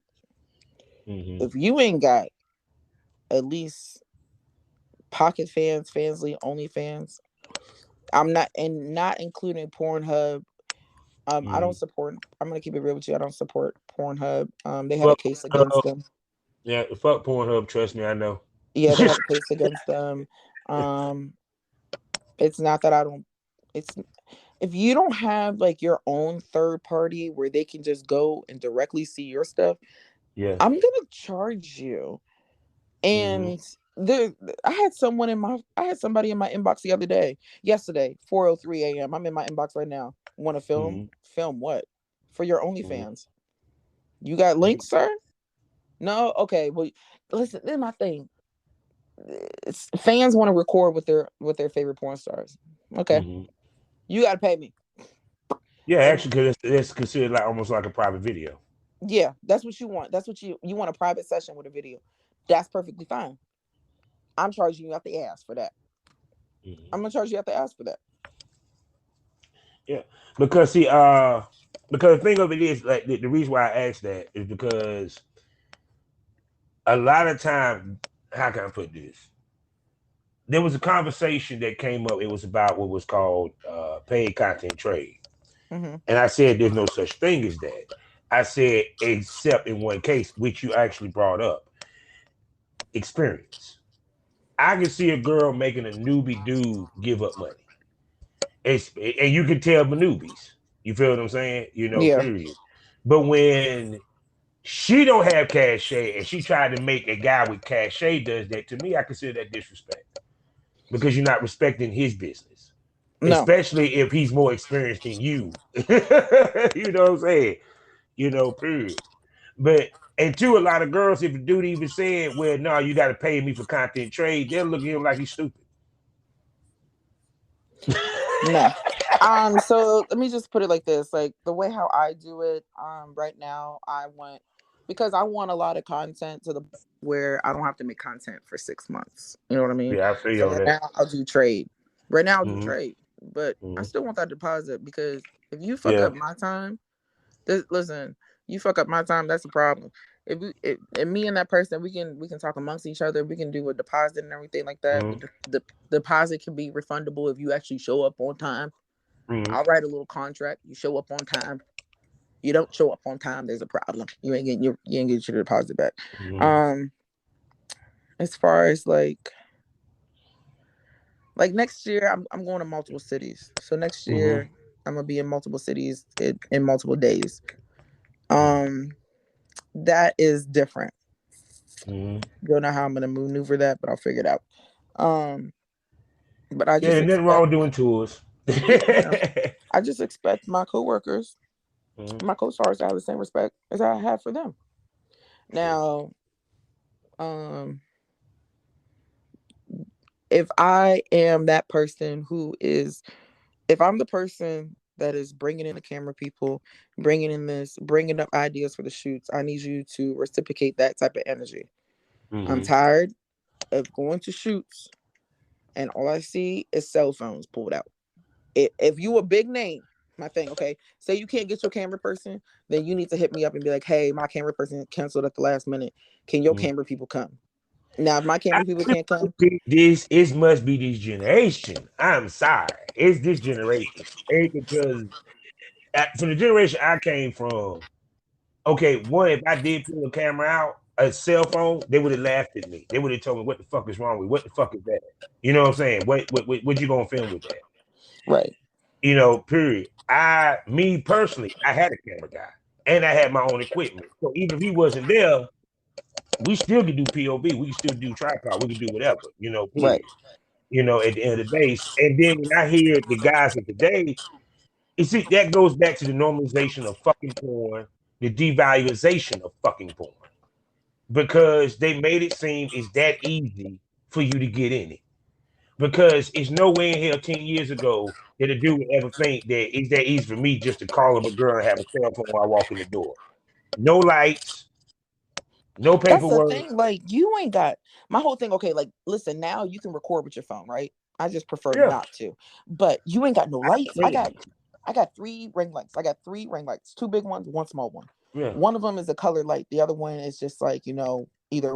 Mm-hmm. If you ain't got at least Pocket Fans, Fansly, OnlyFans, I'm not and not including Pornhub. I Mm-hmm. don't support. I'm gonna keep it real with you. I don't support Pornhub. They had a Fuck case against Pornhub. them. Yeah, fuck Pornhub. Trust me, I know. Yeah, they have a case against them. Um, it's not that I don't. It's if you don't have like your own third party where they can just go and directly see your stuff, Yeah. I'm gonna charge you. Mm-hmm. And there, I had somebody in my inbox the other day, yesterday, 4:03 a.m. I'm in my inbox right now. Want to film? Mm-hmm. Film what? For your Mm-hmm. OnlyFans. You got links, sir? No? Okay. Well, listen, this is my thing. Fans want to record with their favorite porn stars. Okay. Mm-hmm. You gotta pay me. Yeah, And actually, because it's considered like almost like a private video. yeah, that's what you want. That's what you want a private session with a video. That's perfectly fine. I'm charging you out the ass for that. Mm-hmm. I'm gonna charge you out the ass for that. Yeah, because see, because the thing of it is like the reason why I asked that is because a lot of time, how can I put this? There was a conversation that came up. It was about what was called paid content trade, Hmm. and I said there's no such thing as that. I said except in one case, which you actually brought up, experience. I can see a girl making a newbie dude give up money. And you can tell the newbies. You feel what I'm saying? Yeah. Period. But when she don't have cachet and she tried to make a guy with cachet does that, to me, I consider that disrespect because you're not respecting his business, No. especially if he's more experienced than you. You know what I'm saying? Period. But And two, a lot of girls, if a dude even said, well, no, you got to pay me for content trade, they'll look at him like he's stupid. No. So let me just put it like this. Like the way how I do it, right now because I want a lot of content to the where I don't have to make content for 6 months. You know what I mean? Yeah, I feel you So on right that. now I'll do trade. Right now I'll do Mm-hmm. trade. But I Mm-hmm. still want that deposit because if you fuck Yeah. up my time, listen, you fuck up my time, that's a problem. If me and that person, we can talk amongst each other. We can do a deposit and everything like that. Mm-hmm. The deposit can be refundable if you actually show up on time. Mm-hmm. I'll write a little contract. You show up on time. You don't show up on time, there's a problem. You ain't getting your deposit back. Mm-hmm. Um, as far as like next year, I'm going to multiple cities. So next Mm-hmm. year I'm gonna be in multiple cities in multiple days. Um, that is different. Mm-hmm. Don't know how I'm gonna maneuver that, but I'll figure it out. Um, but I Yeah, just there's nothing wrong expect, with doing tours. yeah, I just expect my coworkers, Mm-hmm. my co-stars to have the same respect as I have for them. True. Now, um, if I am that person if I'm the person that is bringing in the camera people, bringing up ideas for the shoots, I need you to reciprocate that type of energy. I'm Mm-hmm. tired of going to shoots and all I see is cell phones pulled out. If you a big name, my thing, okay, say you can't get your camera person, then you need to hit me up and be like, hey, my camera person canceled at the last minute. Can your Mm-hmm. camera people come? Now, if my I camera people can't come, think this it must be this generation. I'm sorry, it's this generation. Because from the generation I came from, okay, one, if I did pull a camera out, a cell phone, they would have laughed at me. They would have told me, what the fuck is wrong with you? What the fuck is that? You know what I'm saying? What you gonna film with that? right, Period. Me personally, I had a camera guy and I had my own equipment. So even if he wasn't there, we still could do POV. We could still do tripod. We could do whatever, right. period. At the end of the day. And then when I hear the guys of today, you see, that goes back to the normalization of fucking porn, the devaluation of fucking porn, because they made it seem it's that easy for you to get in it. Because it's no way in hell 10 years ago that a dude would ever think that it's that easy for me just to call up a girl and have a cell phone while I walk in the door. No lights, no That's the paperwork. thing. Like, you ain't got my whole thing. Okay, like, listen, now you can record with your phone, right? I just prefer Yeah, not to. But you ain't got no lights. I got man. I got three ring lights. I got three ring lights, two big ones, one small one. Yeah. One of them is a colored light. The other one is just like, either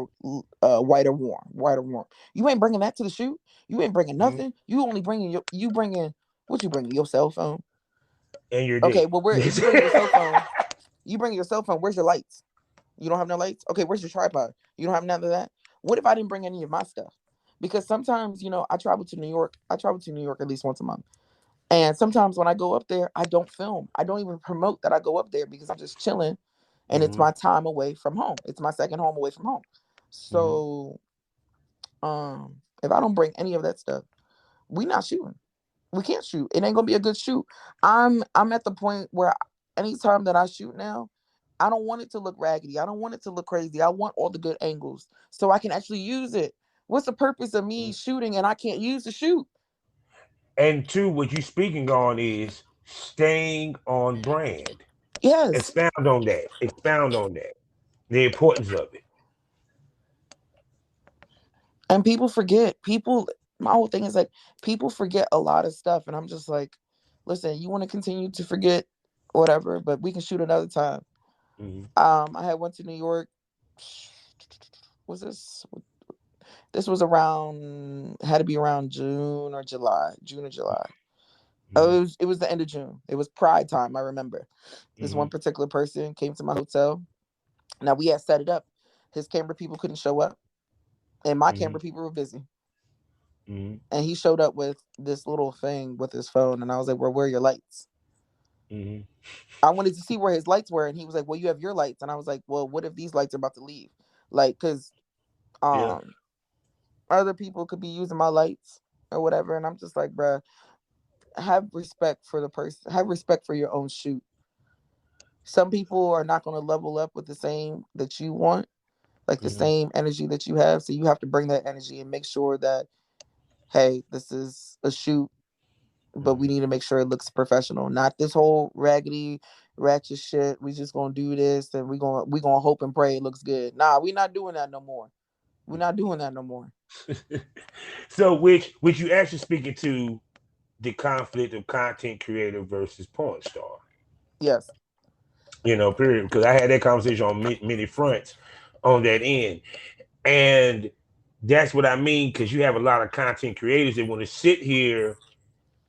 white or warm, white or warm. You ain't bringing that to the shoot. You ain't bringing Mm-hmm. nothing. You only bringing you bringing what you bringing your cell phone. And you're Okay, dead. well, where if you bring your cell phone, you bring your cell phone. Where's your lights? You don't have no lights? Okay, where's your tripod? You don't have none of that? What if I didn't bring any of my stuff? Because sometimes, I travel to New York. I travel to New York at least once a month. And sometimes when I go up there, I don't film. I don't even promote that I go up there because I'm just chilling and it's Mm-hmm. my time away from home. It's my second home away from home. Mm-hmm. So, if I don't bring any of that stuff, we not shooting. We can't shoot. It ain't gonna be a good shoot. I'm at the point where anytime that I shoot now, I don't want it to look raggedy. I don't want it to look crazy. I want all the good angles so I can actually use it. What's the purpose of me shooting and I can't use the shoot? And two, what you speaking on is staying on brand. Yes. Expound on that. Expound on that. The importance of it. And people forget. My whole thing is like people forget a lot of stuff. And I'm just like, listen, you want to continue to forget whatever, but we can shoot another time. Mm-hmm. I had went to New York. Was this was around had to be around June or July. Mm-hmm. Oh, it was the end of June. It was Pride time. I remember this Mm-hmm. one particular person came to my hotel. Now we had set it up. His camera people couldn't show up, and my Mm-hmm. camera people were busy. Mm-hmm. And he showed up with this little thing with his phone, and I was like, "Well, where are your lights?" Mm-hmm. I wanted to see where his lights were, and he was like, "Well, you have your lights," and I was like, "Well, what if these lights are about to leave?" Like, cause Yeah. um, other people could be using my lights or whatever, and I'm just like, bruh, have respect for the person, have respect for your own shoot. Some people are not going to level up with the same that you want, like the Hmm. same energy that you have. So you have to bring that energy and make sure that, hey, this is a shoot, but we Hmm. need to make sure it looks professional. Not this whole raggedy, ratchet shit. We just gonna do this and we gonna hope and pray it looks good. Nah, we not doing that no more. We're not doing that no more. So, which you actually speaking to the conflict of content creator versus porn star. Yes. Period. Because I had that conversation on many fronts on that end, and that's what I mean. Because you have a lot of content creators that want to sit here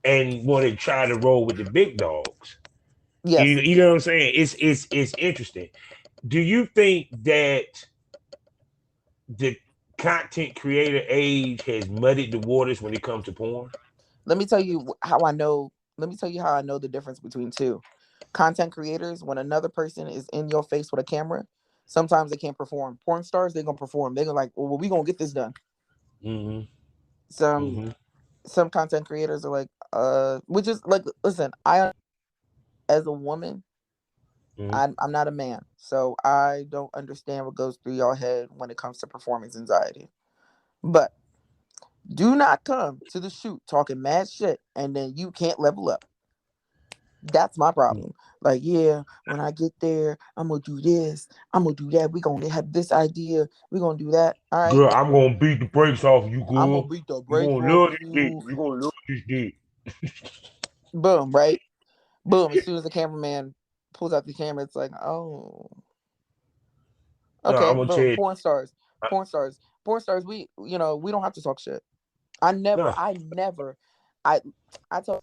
and want to try to roll with the big dogs. Yes. You know what I'm saying? It's interesting. Do you think that the content creator age has muddied the waters when it comes to porn? Let me tell you how I know. Let me tell you how I know the difference between two. Content creators, when another person is in your face with a camera, sometimes they can't perform. Porn stars, they're gonna perform. They're gonna like, well, we gonna get this done. Mm-hmm. Some Mm-hmm. some content creators are like, which is like, listen, I as a woman, Mm-hmm. I'm not a man, so I don't understand what goes through your head when it comes to performance anxiety. But do not come to the shoot talking mad shit and then you can't level up. That's my problem. Like, yeah, when I get there, I'm gonna do this, I'm gonna do that. We gonna have this idea. We gonna do that. All right, Girl, I'm gonna beat the brakes off you, I'm gonna girl. beat the You brakes gonna off love this dick. you. You gonna love this dick. Boom, right? Boom. As soon as the cameraman pulls out the camera, it's like, oh, No, okay. I'm gonna tell Boom. you. Porn stars, porn stars. We don't have to talk shit. I never, No. I never, I, I told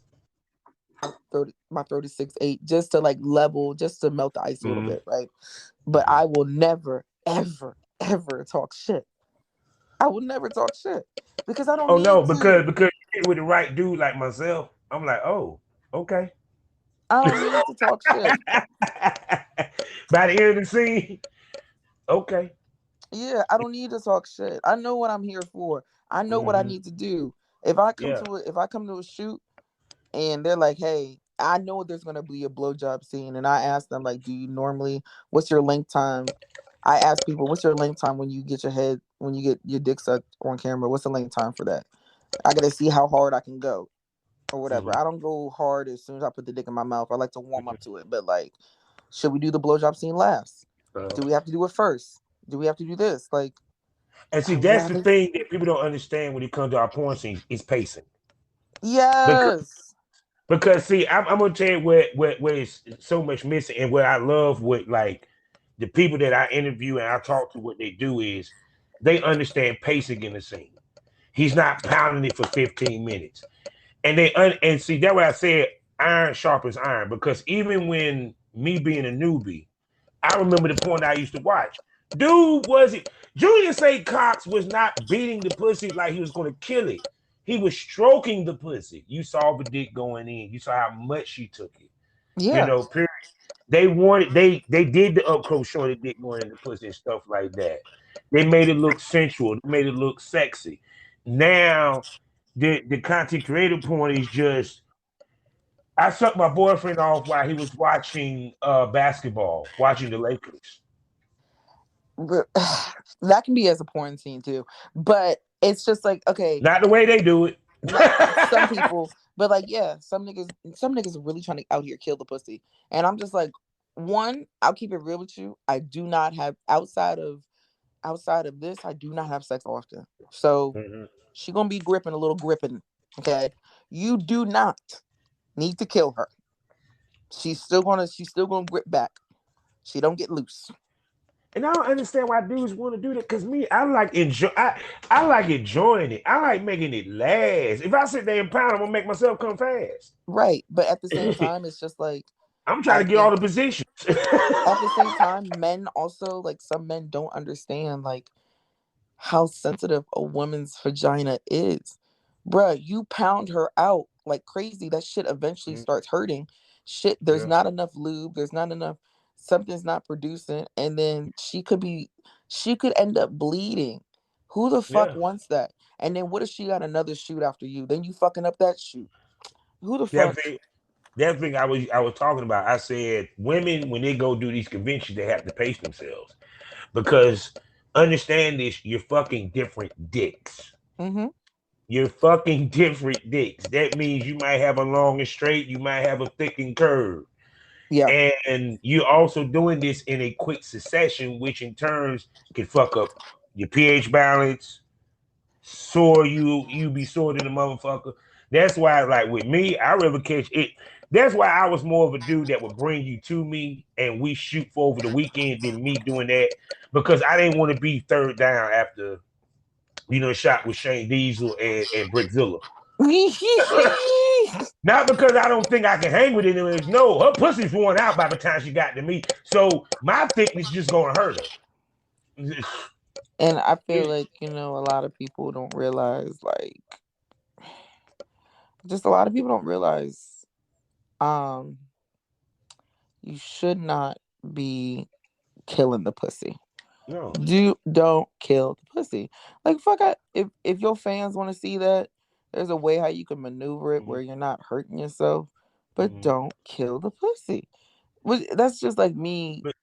my 36.8 just to like level, just to melt the ice a little Mm-hmm. bit, right? But I will never, ever, ever talk shit. I will never talk shit because I don't Oh no, need because to. you get with the right dude like myself, I'm like, oh, okay. I don't need to talk shit. By the end of the scene, okay. Yeah, I don't need to talk shit. I know what I'm here for. I know what I Mm-hmm. need to do. If I come to a shoot and they're like, "Hey, I know there's gonna be a blowjob scene," and I ask them like, "Do you normally? What's your length time?" I ask people, "What's your length time when you get your dick sucked on camera? What's the length time for that?" I gotta see how hard I can go or whatever. Mm-hmm. I don't go hard as soon as I put the dick in my mouth. I like to warm up to it. But like, should we do the blowjob scene last? Uh, Do we have to do it first? Do we have to do this? Like, and see, I that's the rather. thing that people don't understand when it comes to our porn scenes is pacing. Because Yes. see, I'm gonna tell you where it's so much missing, and what I love with like the people that I interview and I talk to, what they do is they understand pacing in the scene. He's not pounding it for 15 minutes. And see that what I said, iron sharpens iron, because even when me being a newbie, I remember the point I used to watch. Dude, was it Julius A. Cox was not beating the pussy like he was going to kill it. He was stroking the pussy. You saw the dick going in. You saw how much she took it. Yeah. Period. They did the up close showing the dick going in the pussy and stuff like that. They made it look sensual. They made it look sexy. Now the content creator point is just I sucked my boyfriend off while he was watching basketball, watching the Lakers. That can be as a porn scene too. But it's just like, okay, Not the way they do it. not some people, but like, yeah, some niggas are really trying to out here kill the pussy. And I'm just like, one, I'll keep it real with you. I do not have outside of this, I do not have sex often. So Mhm. she gonna be gripping a little gripping. Okay. You do not need to kill her. She's still gonna grip back. She don't get loose. And I don't understand why dudes want to do that. Cause me, I like enjoying it. I like making it last. If I sit there and pound, I'm gonna make myself come fast. Right. But at the same time, it's just like I'm trying I to get all think the positions. at the same time, men also, like, some men don't understand like how sensitive a woman's vagina is. Bruh, you pound her out like crazy. That shit eventually Mm, starts hurting. Shit, there's yeah, not enough lube, there's not enough, something's not producing, and then she could end up bleeding. Who the fuck yeah. wants that? And then what if she got another shoot after you? Then you fucking up that shoot. Who the That's fuck? it. That thing I was talking about. I said women when they go do these conventions, they have to pace themselves because understand this: you're fucking different dicks. Mm-hmm. You're fucking different dicks. That means you might have a long and straight, you might have a thick and curved. Yeah. And you're also doing this in a quick succession, which in turns can fuck up your pH balance, sore you be sore than a motherfucker. That's why, like with me, I rather catch it. That's why I was more of a dude that would bring you to me and we shoot for over the weekend than me doing that because I didn't want to be third down after shot with Shane Diesel and Brickzilla. Not because I don't think I can hang with it. Anyways. No, her pussy's worn out by the time she got to me. So my thickness just gonna hurt her. And I feel like, a lot of people don't realize, like, just a lot of people don't realize, um, you should not be killing the pussy. No. Don't kill the pussy. Like, fuck, if your fans want to see that, there's a way how you can maneuver it Mm-hmm. where you're not hurting yourself, but Mm-hmm. don't kill the pussy. That's just like me. But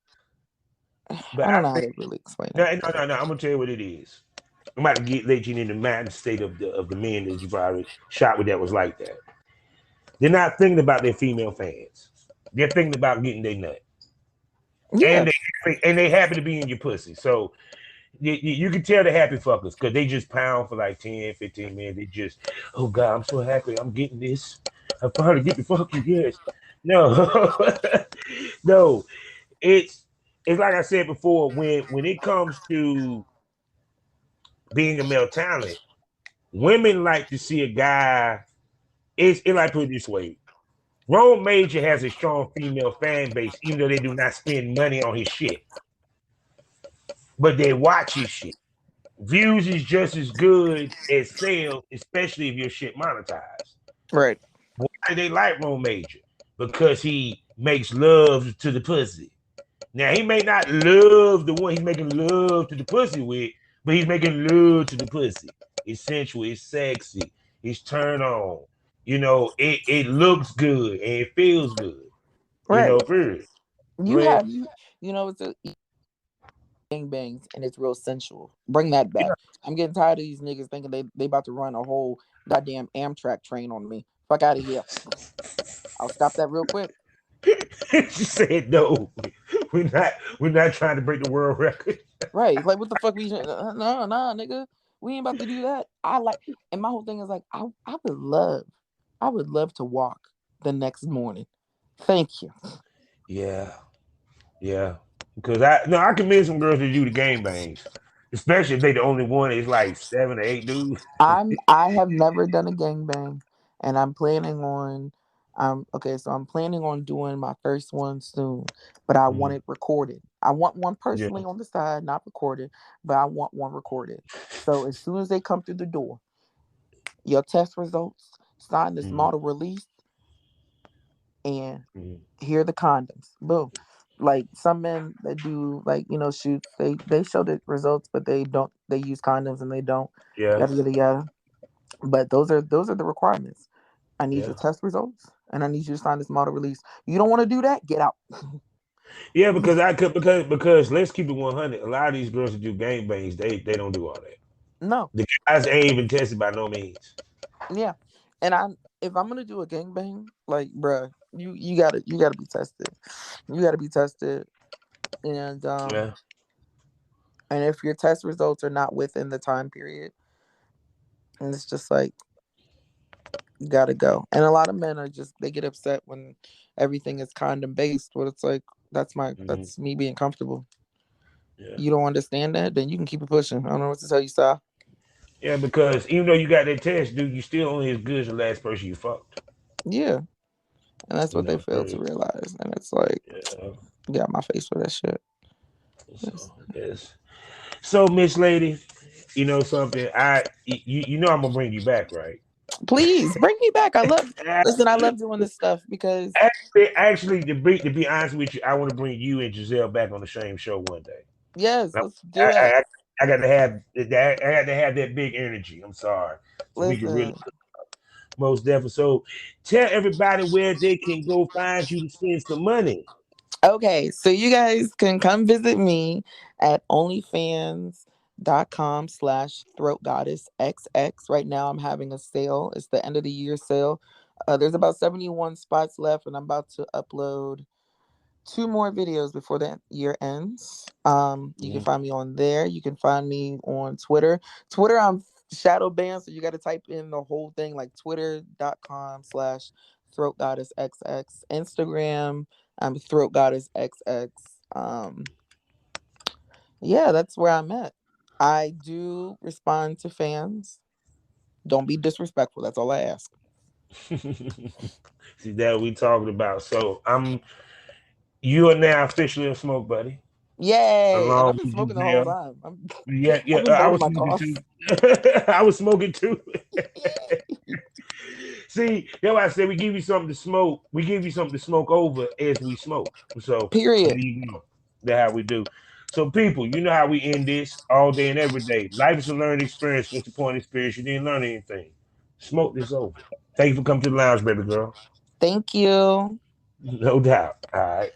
I I don't know how think to really explain no, it. no, no, no. I'm gonna tell you what it is. I'm about to let you in the mind state of the men that you've already shot with that was like that. They're not thinking about their female fans. They're thinking about getting their nut, Yeah, and they happy to be in your pussy. So you can tell the happy fuckers because they just pound for like 10, 15 minutes. They just, oh God, I'm so happy. I'm getting this. I finally get to fuck you. Yes. No, no. It's it's like I said before. When it comes to being a male talent, women like to see a guy. It like put it this way. Rome Major has a strong female fan base, even though they do not spend money on his shit, but they watch his shit. Views is just as good as sales, especially if your shit monetized. right, Why do they like Rome Major? Because he makes love to the pussy. Now he may not love the one he's making love to the pussy with, but he's making love to the pussy. It's sensual, it's sexy, it's turn on. It looks good and it feels good. right. Period. Go You ahead. have it's a gangbangs and it's real sensual. Bring that back. I'm getting tired of these niggas thinking they about to run a whole goddamn Amtrak train on me. Fuck out of here. I'll stop that real quick. She said no. We're not trying to break the world record. Right. Like, what the fuck we nah, nigga. We ain't about to do that. And my whole thing is like, I would love to walk the next morning. Thank you. Yeah. Yeah. Because I convinced some girls to do the game bangs. Especially if they the only one. It's like 7 or 8 dudes. I have never done a gangbang, and I'm planning on. Okay, so I'm planning on doing my first one soon, but I want Mhm. it recorded. I want one Yeah. personally on the side, not recorded, but I want one recorded. So as soon as they come through the door, your test results, sign this Mhm. model release, and Mhm. here are the condoms. Boom. Like some men that do like shoots, they show the results, but they use condoms and they don't Yeah. yada yada yada. But those are the requirements. I need Yeah. your test results, and I need you to sign this model release. You don't want to do that? Get out. Yeah, because I could because let's keep it 100. A lot of these girls that do gang bangs, they don't do all that. No, The guys ain't even tested by no means. yeah, and if I'm gonna do a gangbang, like, bruh, you gotta be tested. You gotta be tested, and Yeah. if your test results are not within the time period, and it's just like you gotta go. And a lot of men are just they get upset when everything is condom based. But it's like Mhm. that's me being comfortable. Yeah. You don't understand that, then you can keep it pushing. I don't know what to tell you, Si. Yeah, because even though you got that test, dude, you still only as good as the last person you fucked. Yeah. And that's what they fail to Period. realize. And it's like, Yeah. get out my face for that shit. Yes. So yes. So Miss Lady, you know something? You know I'm gonna bring you back, right? Please bring me back. Listen, I love doing this stuff because, Actually, to be honest with you, I want to bring you and Giselle back on the same show one day. yes, I, let's do it. I got to have that. I got to have that big energy. I'm sorry, so we can really. Listen, Most definitely. So tell everybody where they can go find you to spend some money. Okay, so you guys can come visit me at onlyfans.com/slash throat goddess XX. Right now I'm having a sale. It's the end of the year sale. There's about 71 spots left, and I'm about to upload two more videos before the year ends. You can Yeah. find me on there. You can find me on Twitter. Twitter, I'm shadow banned, so you got to type in the whole thing, like twitter.com/slash throat goddess XX. Instagram, I'm throat goddess XX. Yeah, that's where I'm at. I do respond to fans. Don't be disrespectful. That's all I ask. See that we talking about. So you are now officially a smoke buddy, Yay! And I've along been with smoking the whole Giselle. time. Yeah, yeah. I've been I burning was my smoking coughs. too. I was smoking too. See, that's why I said we give you something to smoke. We give you something to smoke over as we smoke. So there Period. you go. That's how we do. So people, you know how we end this all day and every day. Life is a learning experience. What's the point of experience? You didn't learn anything. Smoke this over. Thank you for coming to the lounge, baby girl. Thank you. No doubt. All right.